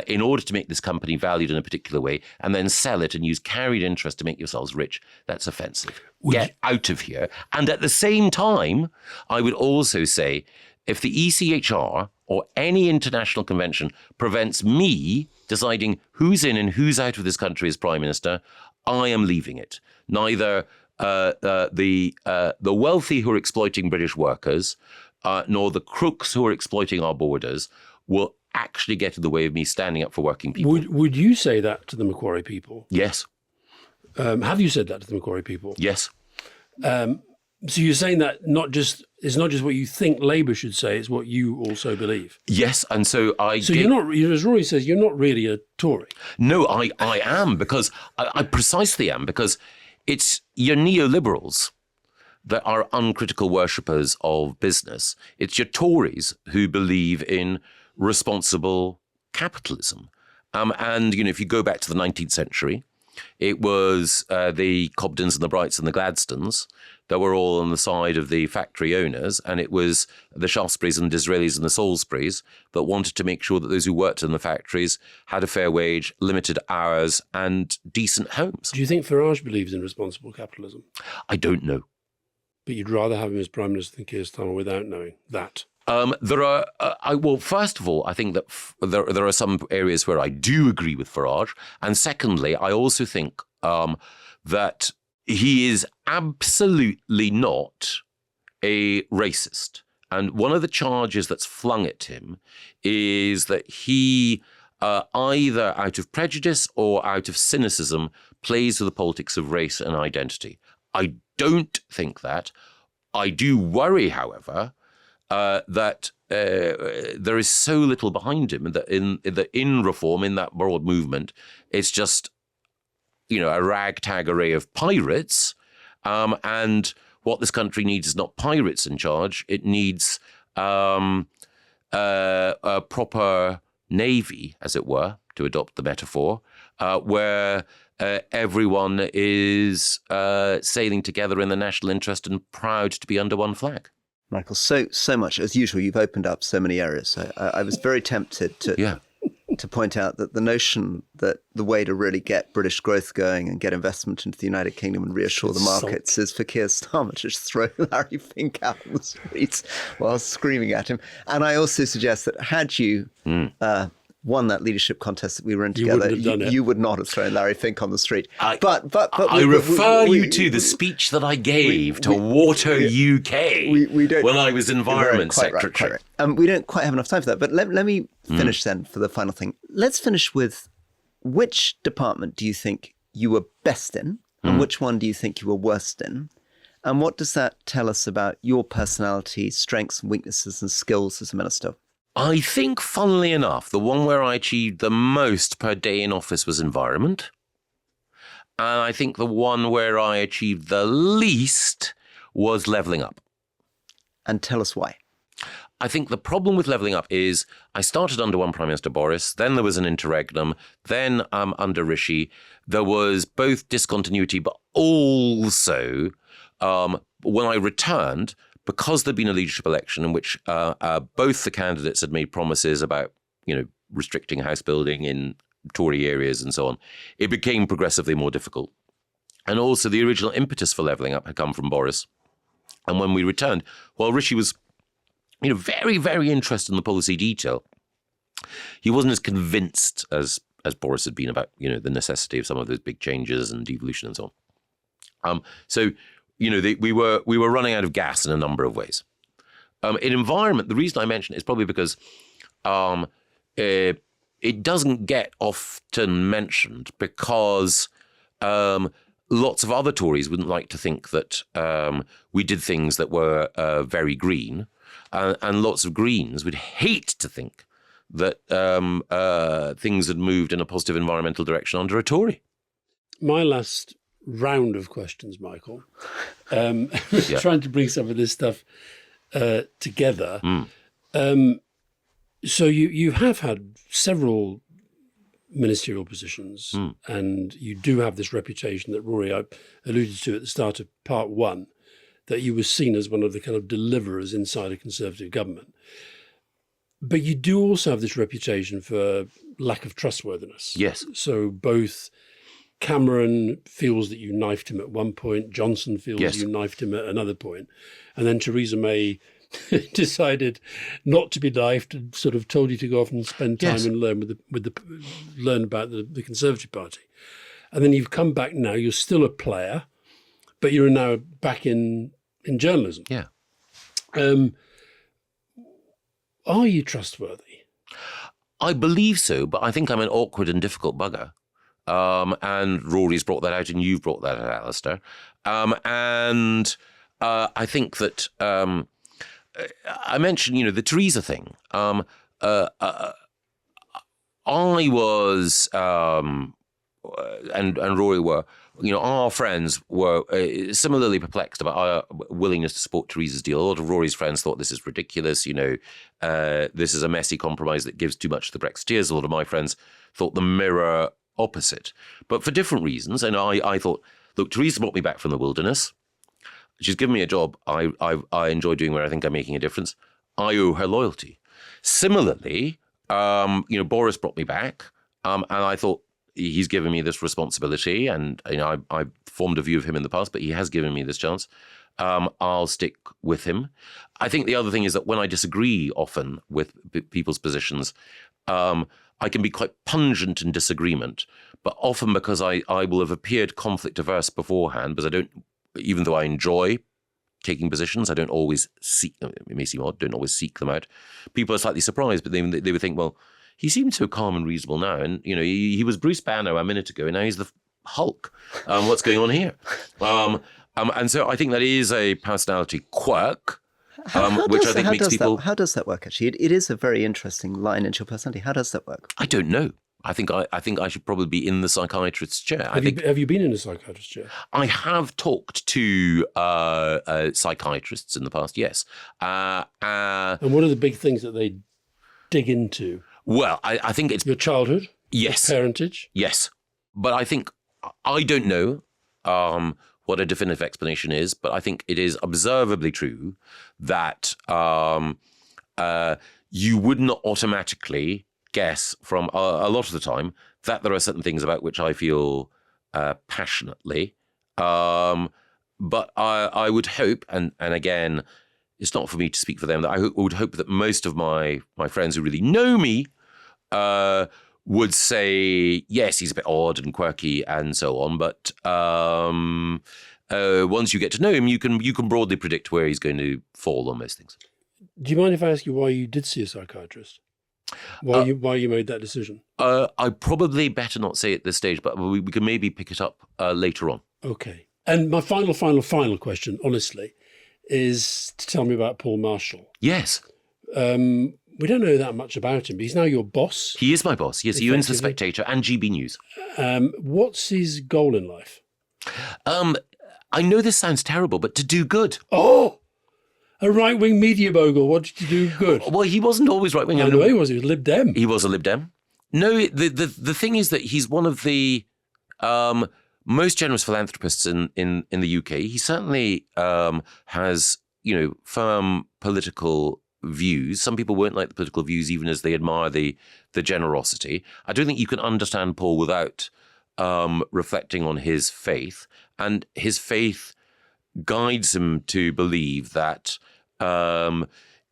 in order to make this company valued in a particular way, and then sell it and use carried interest to make yourselves rich, that's offensive. Get out of here. And at the same time, I would also say, if the ECHR or any international convention prevents me deciding who's in and who's out of this country as Prime Minister, I am leaving it. Neither the wealthy who are exploiting British workers, nor the crooks who are exploiting our borders will actually get in the way of me standing up for working people. Would you say that to the Macquarie people? Yes. Have you said that to the Macquarie people? Yes. So you're saying that it's not just what you think Labour should say, it's what you also believe. Yes, and so you're not, as Rory says, you're not really a Tory. No, I am, because I precisely am, because it's your neoliberals that are uncritical worshippers of business. It's your Tories who believe in responsible capitalism. And, if you go back to the 19th century, it was the Cobdens and the Brights and the Gladstones that were all on the side of the factory owners, and it was the Shaftesburys and the Disraelis and the Salisburys that wanted to make sure that those who worked in the factories had a fair wage, limited hours, and decent homes. Do you think Farage believes in responsible capitalism? I don't know. But you'd rather have him as Prime Minister than Keir Starmer without knowing that? There are, well, first of all, I think that there are some areas where I do agree with Farage. And secondly, I also think that he is absolutely not a racist. And one of the charges that's flung at him is that he, either out of prejudice or out of cynicism, plays with the politics of race and identity. I don't think that. I do worry, however, that there is so little behind him, and that in reform, in that broad movement, it's just, a ragtag array of pirates. And what this country needs is not pirates in charge. It needs a proper navy, as it were, to adopt the metaphor, where everyone is sailing together in the national interest and proud to be under one flag. Michael, so much. As usual, you've opened up so many areas. I was very tempted to point out that the notion that the way to really get British growth going and get investment into the United Kingdom and reassure the markets is for Keir Starmer to just throw Larry Fink out on the streets while screaming at him. And I also suggest that had you won that leadership contest that we were in together, you would not have thrown Larry Fink on the street. But I refer you to the speech that I gave to Water UK when I was Environment Secretary. Right. We don't quite have enough time for that, but let me finish then for the final thing. Let's finish with, which department do you think you were best in, and which one do you think you were worst in? And what does that tell us about your personality, strengths and weaknesses and skills as a minister? I think, funnily enough, the one where I achieved the most per day in office was environment. And I think the one where I achieved the least was levelling up. And tell us why. I think the problem with levelling up is I started under one Prime Minister Boris, then there was an interregnum, then under Rishi, there was both discontinuity, but also when I returned, because there'd been a leadership election in which both the candidates had made promises about, restricting house building in Tory areas and so on, it became progressively more difficult. And also the original impetus for levelling up had come from Boris. And when we returned, while Rishi was, very, very interested in the policy detail, he wasn't as convinced as Boris had been about, the necessity of some of those big changes and devolution and so on. We were running out of gas in a number of ways. In environment, the reason I mention it is probably because it doesn't get often mentioned because lots of other Tories wouldn't like to think that we did things that were very green, and lots of Greens would hate to think that things had moved in a positive environmental direction under a Tory. My last round of questions, Michael, trying to bring some of this stuff together. So you have had several ministerial positions, and you do have this reputation that Rory I alluded to at the start of part one, that you were seen as one of the kind of deliverers inside a Conservative government. But you do also have this reputation for lack of trustworthiness. Yes. So both Cameron feels that you knifed him at one point, Johnson feels you knifed him at another point, and then Theresa May decided not to be knifed and sort of told you to go off and spend time Yes. and learn about the Conservative Party. And then you've come back now, you're still a player, but you're now back in journalism. Yeah. Are you trustworthy? I believe so, but I think I'm an awkward and difficult bugger. And Rory's brought that out, and you've brought that out, Alastair. And I think that I mentioned, the Theresa thing. I was, and Rory were, our friends were similarly perplexed about our willingness to support Theresa's deal. A lot of Rory's friends thought this is ridiculous. This is a messy compromise that gives too much to the Brexiteers. A lot of my friends thought the mirror opposite, but for different reasons. And I thought, look, Theresa brought me back from the wilderness. She's given me a job I enjoy doing where I think I'm making a difference. I owe her loyalty. Similarly, Boris brought me back, and I thought, he's given me this responsibility, and I formed a view of him in the past, but he has given me this chance. I'll stick with him. I think the other thing is that when I disagree often with people's positions, I can be quite pungent in disagreement, but often because I will have appeared conflict averse beforehand, because I don't, even though I enjoy taking positions, I don't always seek them. It may seem odd, don't always seek them out. People are slightly surprised, but they would think, well, he seems so calm and reasonable now. And, he was Bruce Banner a minute ago, and now he's the Hulk. What's going on here? And so I think that is a personality quirk, which I think makes people... How does that work, actually? It is a very interesting line into your personality. How does that work? I don't know. I think I should probably be in the psychiatrist's chair. Have you been in a psychiatrist's chair? I have talked to psychiatrists in the past, yes. And what are the big things that they dig into? Well, I think it's... Your childhood? Yes. Your parentage? Yes. But I think, I don't know what a definitive explanation is, but I think it is observably true that you would not automatically guess from a lot of the time that there are certain things about which I feel passionately. But I would hope, and again, it's not for me to speak for them, that I would hope that most of my friends who really know me would say, yes, he's a bit odd and quirky and so on, but once you get to know him, you can broadly predict where he's going to fall on most things. Do you mind if I ask you why you did see a psychiatrist? Why you made that decision? I probably better not say at this stage, but we can maybe pick it up later on. Okay. And my final question, honestly, is to tell me about Paul Marshall. Yes. We don't know that much about him, but he's now your boss. He is my boss. Yes, he owns The Spectator and GB News. What's his goal in life? I know this sounds terrible, but to do good. Oh! A right-wing media mogul. What did you do good? Well, he wasn't always right-wing. I know he was. He was Lib Dem. He was a Lib Dem. No, the thing is that he's one of the most generous philanthropists in the UK. He certainly has, firm political views. Some people won't like the political views even as they admire the generosity. I don't think you can understand Paul without reflecting on his faith. And his faith guides him to believe that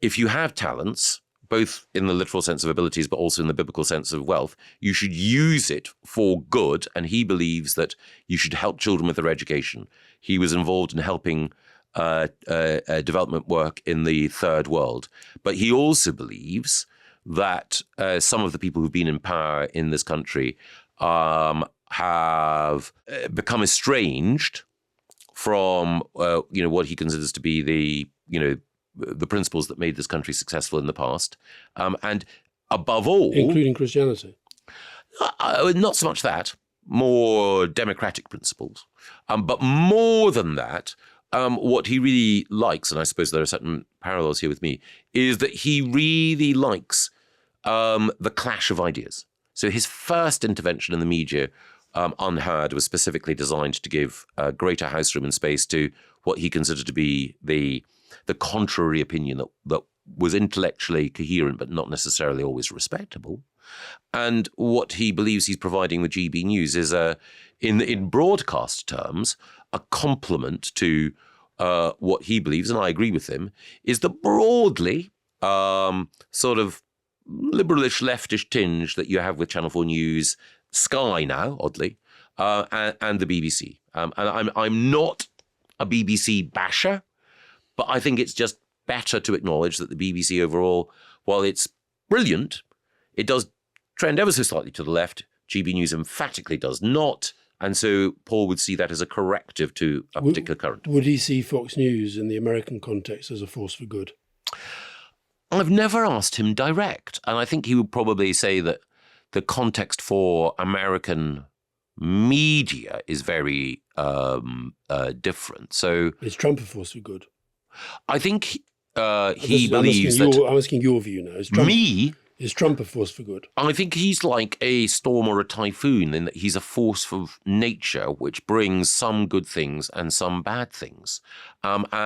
if you have talents, both in the literal sense of abilities, but also in the biblical sense of wealth, you should use it for good. And he believes that you should help children with their education. He was involved in helping development work in the third world. But he also believes that some of the people who've been in power in this country have become estranged from what he considers to be the principles that made this country successful in the past, and above all, including Christianity. Not so much that, more democratic principles, but more than that, what he really likes, and I suppose there are certain parallels here with me, is that he really likes the clash of ideas. So his first intervention in the media, unheard, was specifically designed to give greater house room and space to what he considered to be the contrary opinion that was intellectually coherent but not necessarily always respectable. And what he believes he's providing with GB News is, in broadcast terms, a complement to what he believes, and I agree with him, is the broadly sort of liberalish, leftish tinge that you have with Channel 4 News, Sky now, oddly, and the BBC. And I'm not a BBC basher, but I think it's just better to acknowledge that the BBC overall, while it's brilliant, it does trend ever so slightly to the left. GB News emphatically does not. And so Paul would see that as a corrective to a particular current. Would he see Fox News in the American context as a force for good? I've never asked him direct. And I think he would probably say that the context for American media is very different. So is Trump a force for good? I think he believes that... I'm asking your view now. Is Trump a force for good? I think he's like a storm or a typhoon in that he's a force for nature which brings some good things and some bad things. I've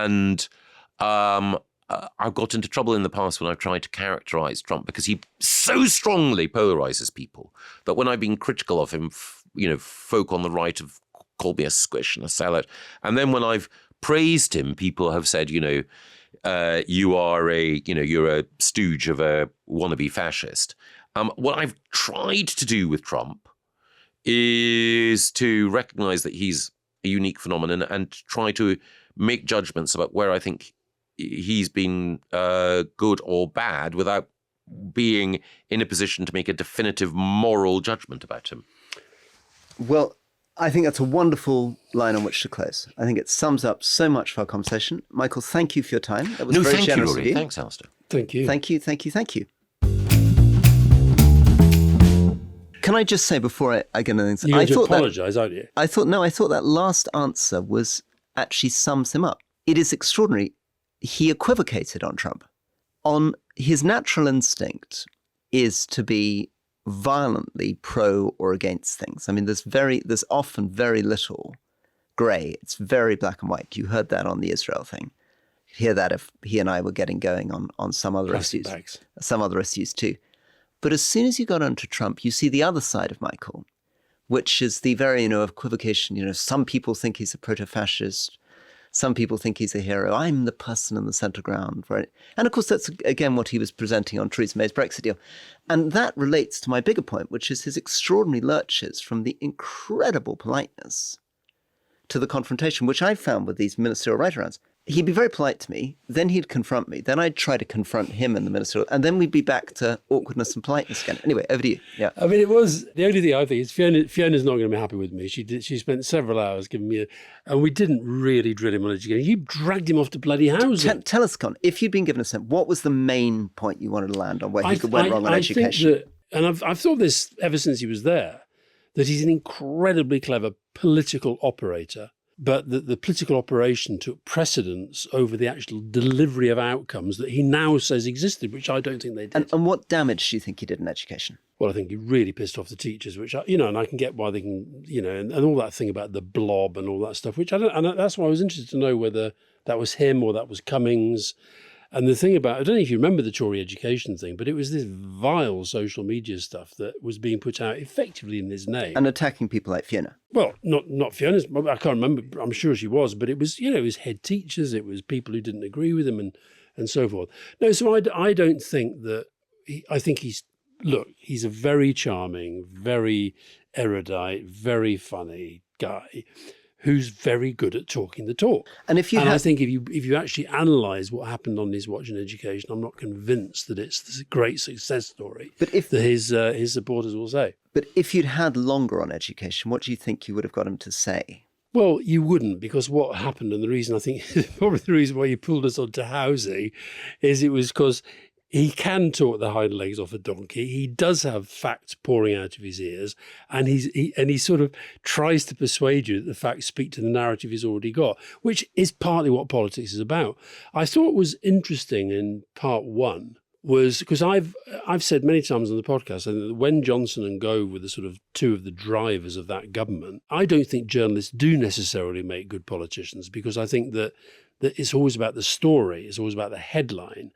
got into trouble in the past when I've tried to characterize Trump because he so strongly polarizes people that when I've been critical of him, folk on the right have called me a squish and a sellout. And then when I've praised him, people have said, you're a stooge of a wannabe fascist. What I've tried to do with Trump is to recognize that he's a unique phenomenon and try to make judgments about where I think he's been good or bad without being in a position to make a definitive moral judgment about him. Well, I think that's a wonderful line on which to close. I think it sums up so much for our conversation. Michael, thank you for your time. That was very generous of you. Thanks, Alastair. Thank you. Thank you. Can I just say before I get anything? You have to apologise, aren't you? I thought that last answer was actually sums him up. It is extraordinary. He equivocated on Trump. On his natural instinct is to be violently pro or against things. I mean, there's often very little grey. It's very black and white. You heard that on the Israel thing. You'd hear that if he and I were getting going on some other issues. Some other issues too. But as soon as you got onto Trump, you see the other side of Michael, which is the very, equivocation. Some people think he's a proto-fascist. Some people think he's a hero. I'm the person in the centre ground. Right? And of course, that's, again, what he was presenting on Theresa May's Brexit deal. And that relates to my bigger point, which is his extraordinary lurches from the incredible politeness to the confrontation, which I found with these ministerial write-arounds. He'd be very polite to me, then he'd confront me, then I'd try to confront him in the ministerial, and then we'd be back to awkwardness and politeness again. Anyway, over to you. Yeah. I mean, it was, the only thing I think is Fiona's not going to be happy with me. She spent several hours giving me and we didn't really drill him on education. You dragged him off to bloody housing. Tell us, Con, if you'd been given a sense, what was the main point you wanted to land on where he went wrong on education? Think that, and I've thought this ever since he was there, that he's an incredibly clever political operator. But the political operation took precedence over the actual delivery of outcomes that he now says existed, which I don't think they did. And what damage do you think he did in education? Well, I think he really pissed off the teachers, which, and I can get why they can, and all that thing about the blob and all that stuff, which I don't, and that's why I was interested to know whether that was him or that was Cummings. And the thing about, I don't know if you remember the Tory education thing, but it was this vile social media stuff that was being put out effectively in his name. And attacking people like Fiona. Well, not Fiona's, I can't remember, I'm sure she was, but it was, it was head teachers, it was people who didn't agree with him and so forth. No, so I don't think that, I think he's a very charming, very erudite, very funny guy who's very good at talking the talk. And I think if you actually analyse what happened on his watch and education, I'm not convinced that it's a great success story. But that his supporters will say. But if you'd had longer on education, what do you think you would have got him to say? Well, you wouldn't, because what happened, and the reason I think probably the reason why you pulled us onto housing, is it was because he can talk the hind legs off a donkey. He does have facts pouring out of his ears, and he sort of tries to persuade you that the facts speak to the narrative he's already got, which is partly what politics is about. I thought was interesting in part one was because I've said many times on the podcast that when Johnson and Gove were the sort of two of the drivers of that government, I don't think journalists do necessarily make good politicians, because I think that it's always about the story, it's always about the headline.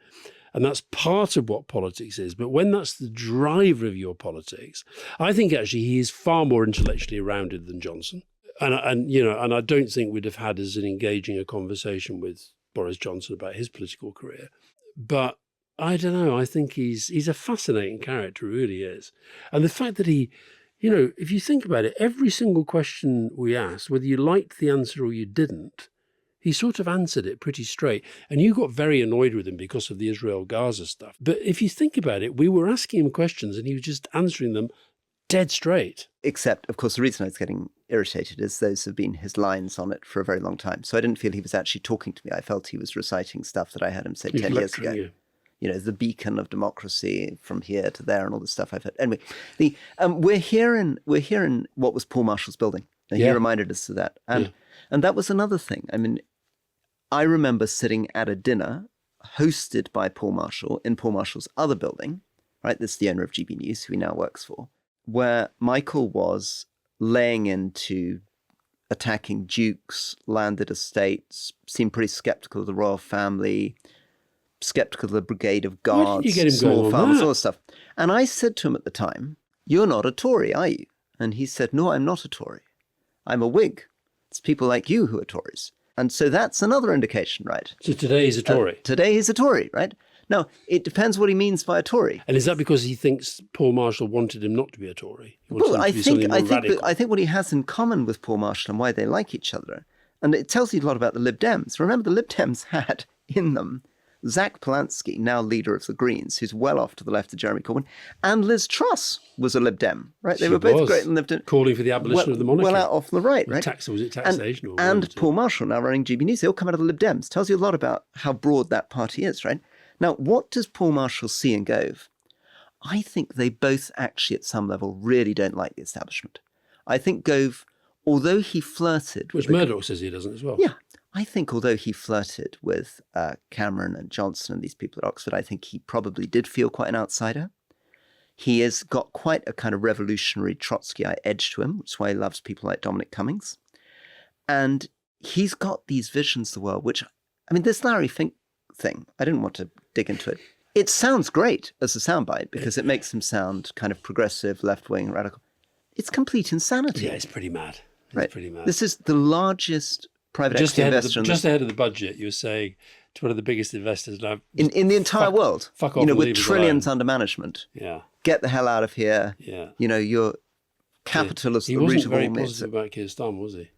And that's part of what politics is. But when that's the driver of your politics, I think actually he is far more intellectually rounded than Johnson. And I don't think we'd have had as engaging a conversation with Boris Johnson about his political career. But I don't know. I think he's a fascinating character, really is. And the fact that he, if you think about it, every single question we asked, whether you liked the answer or you didn't, he sort of answered it pretty straight. And you got very annoyed with him because of the Israel-Gaza stuff. But if you think about it, we were asking him questions and he was just answering them dead straight. Except, of course, the reason I was getting irritated is those have been his lines on it for a very long time. So I didn't feel he was actually talking to me. I felt he was reciting stuff that I heard him say 10 years ago. You. The beacon of democracy from here to there and all this stuff I've heard. Anyway, we're here in what was Paul Marshall's building. And he reminded us of that. And that was another thing. I mean, I remember sitting at a dinner hosted by Paul Marshall in Paul Marshall's other building, right? This is the owner of GB News, who he now works for, where Michael was laying into attacking dukes, landed estates, seemed pretty skeptical of the royal family, skeptical of the brigade of guards, why did you get him small going farmers, on all this stuff. And I said to him at the time, "You're not a Tory, are you?" And he said, "No, I'm not a Tory. I'm a Whig. It's people like you who are Tories." And so that's another indication, right? So today he's a Tory. Today he's a Tory, right? Now, it depends what he means by a Tory. And is that because he thinks Paul Marshall wanted him not to be a Tory? Well, I think what he has in common with Paul Marshall and why they like each other, and it tells you a lot about the Lib Dems. Remember, the Lib Dems had in them Zach Polanski, now leader of the Greens, who's well off to the left of Jeremy Corbyn, and Liz Truss was a Lib Dem, right? They were both great and lived in... Calling for the abolition of the monarchy. Well out off on the right, right? Was it taxation? And Paul Marshall, now running GB News, they all come out of the Lib Dems. Tells you a lot about how broad that party is, right? Now, what does Paul Marshall see in Gove? I think they both actually, at some level, really don't like the establishment. I think Gove, although he flirted... Which Murdoch says he doesn't as well. Yeah. I think although he flirted with Cameron and Johnson and these people at Oxford, I think he probably did feel quite an outsider. He has got quite a kind of revolutionary Trotskyite edge to him, which is why he loves people like Dominic Cummings. And he's got these visions of the world, which, I mean, this Larry Fink thing, I didn't want to dig into it. It sounds great as a soundbite because it makes him sound kind of progressive, left-wing, radical. It's complete insanity. Yeah, it's pretty mad. Right. Pretty mad. This is the largest private equity investor. Just ahead of the budget, you were saying to one of the biggest investors now in the entire world. Fuck off, with trillions under management. Yeah. Get the hell out of here. Yeah. Your capitalist. He wasn't very positive about Keir Starmer, was he?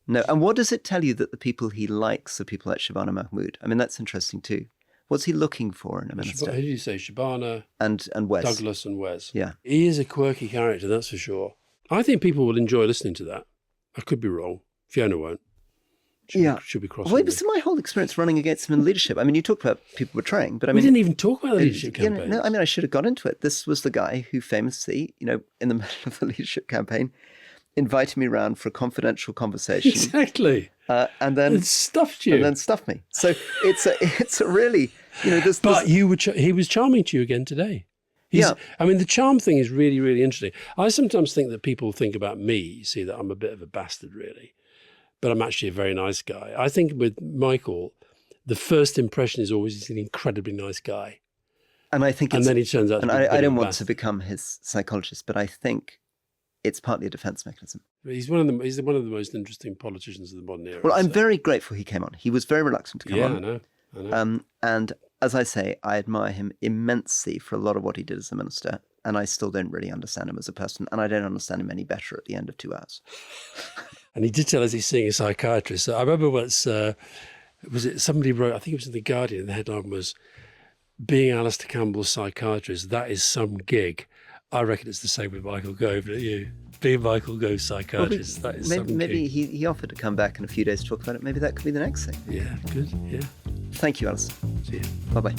No. And what does it tell you that the people he likes are people like Shabana Mahmood? I mean, that's interesting too. What's he looking for in a minister? Who did you say? Shabana and Wes. Douglas and Wes. Yeah. He is a quirky character, that's for sure. I think people will enjoy listening to that. I could be wrong. Fiona won't. Should be crossing. Well, it was my whole experience running against him in leadership. I mean, you talked about people betraying, but I mean, we didn't even talk about the leadership campaign. No, I mean, I should have got into it. This was the guy who famously, in the middle of the leadership campaign, invited me around for a confidential conversation. Exactly. And then it stuffed you. And then stuffed me. So it's a really, But he was charming to you again today. I mean, the charm thing is really, really interesting. I sometimes think that people think about me, see that I'm a bit of a bastard, really. But I'm actually a very nice guy. I think with Michael, the first impression is always he's an incredibly nice guy. And I think then he turns out to be I don't want to become his psychologist, but I think it's partly a defense mechanism. He's one of the most interesting politicians of the modern era. Well, I'm very grateful he came on. He was very reluctant to come on. Yeah, I know. And as I say, I admire him immensely for a lot of what he did as a minister, and I still don't really understand him as a person, and I don't understand him any better at the end of 2 hours. And he did tell us he's seeing a psychiatrist. So I remember once, was it somebody wrote, I think it was in The Guardian, the headline was, "Being Alastair Campbell's psychiatrist, that is some gig." I reckon it's the same with Michael Gove, don't you? Being Michael Gove's psychiatrist, that is some gig. Maybe he offered to come back in a few days to talk about it. Maybe that could be the next thing. Yeah, good, yeah. Thank you, Alice. See you. Bye-bye.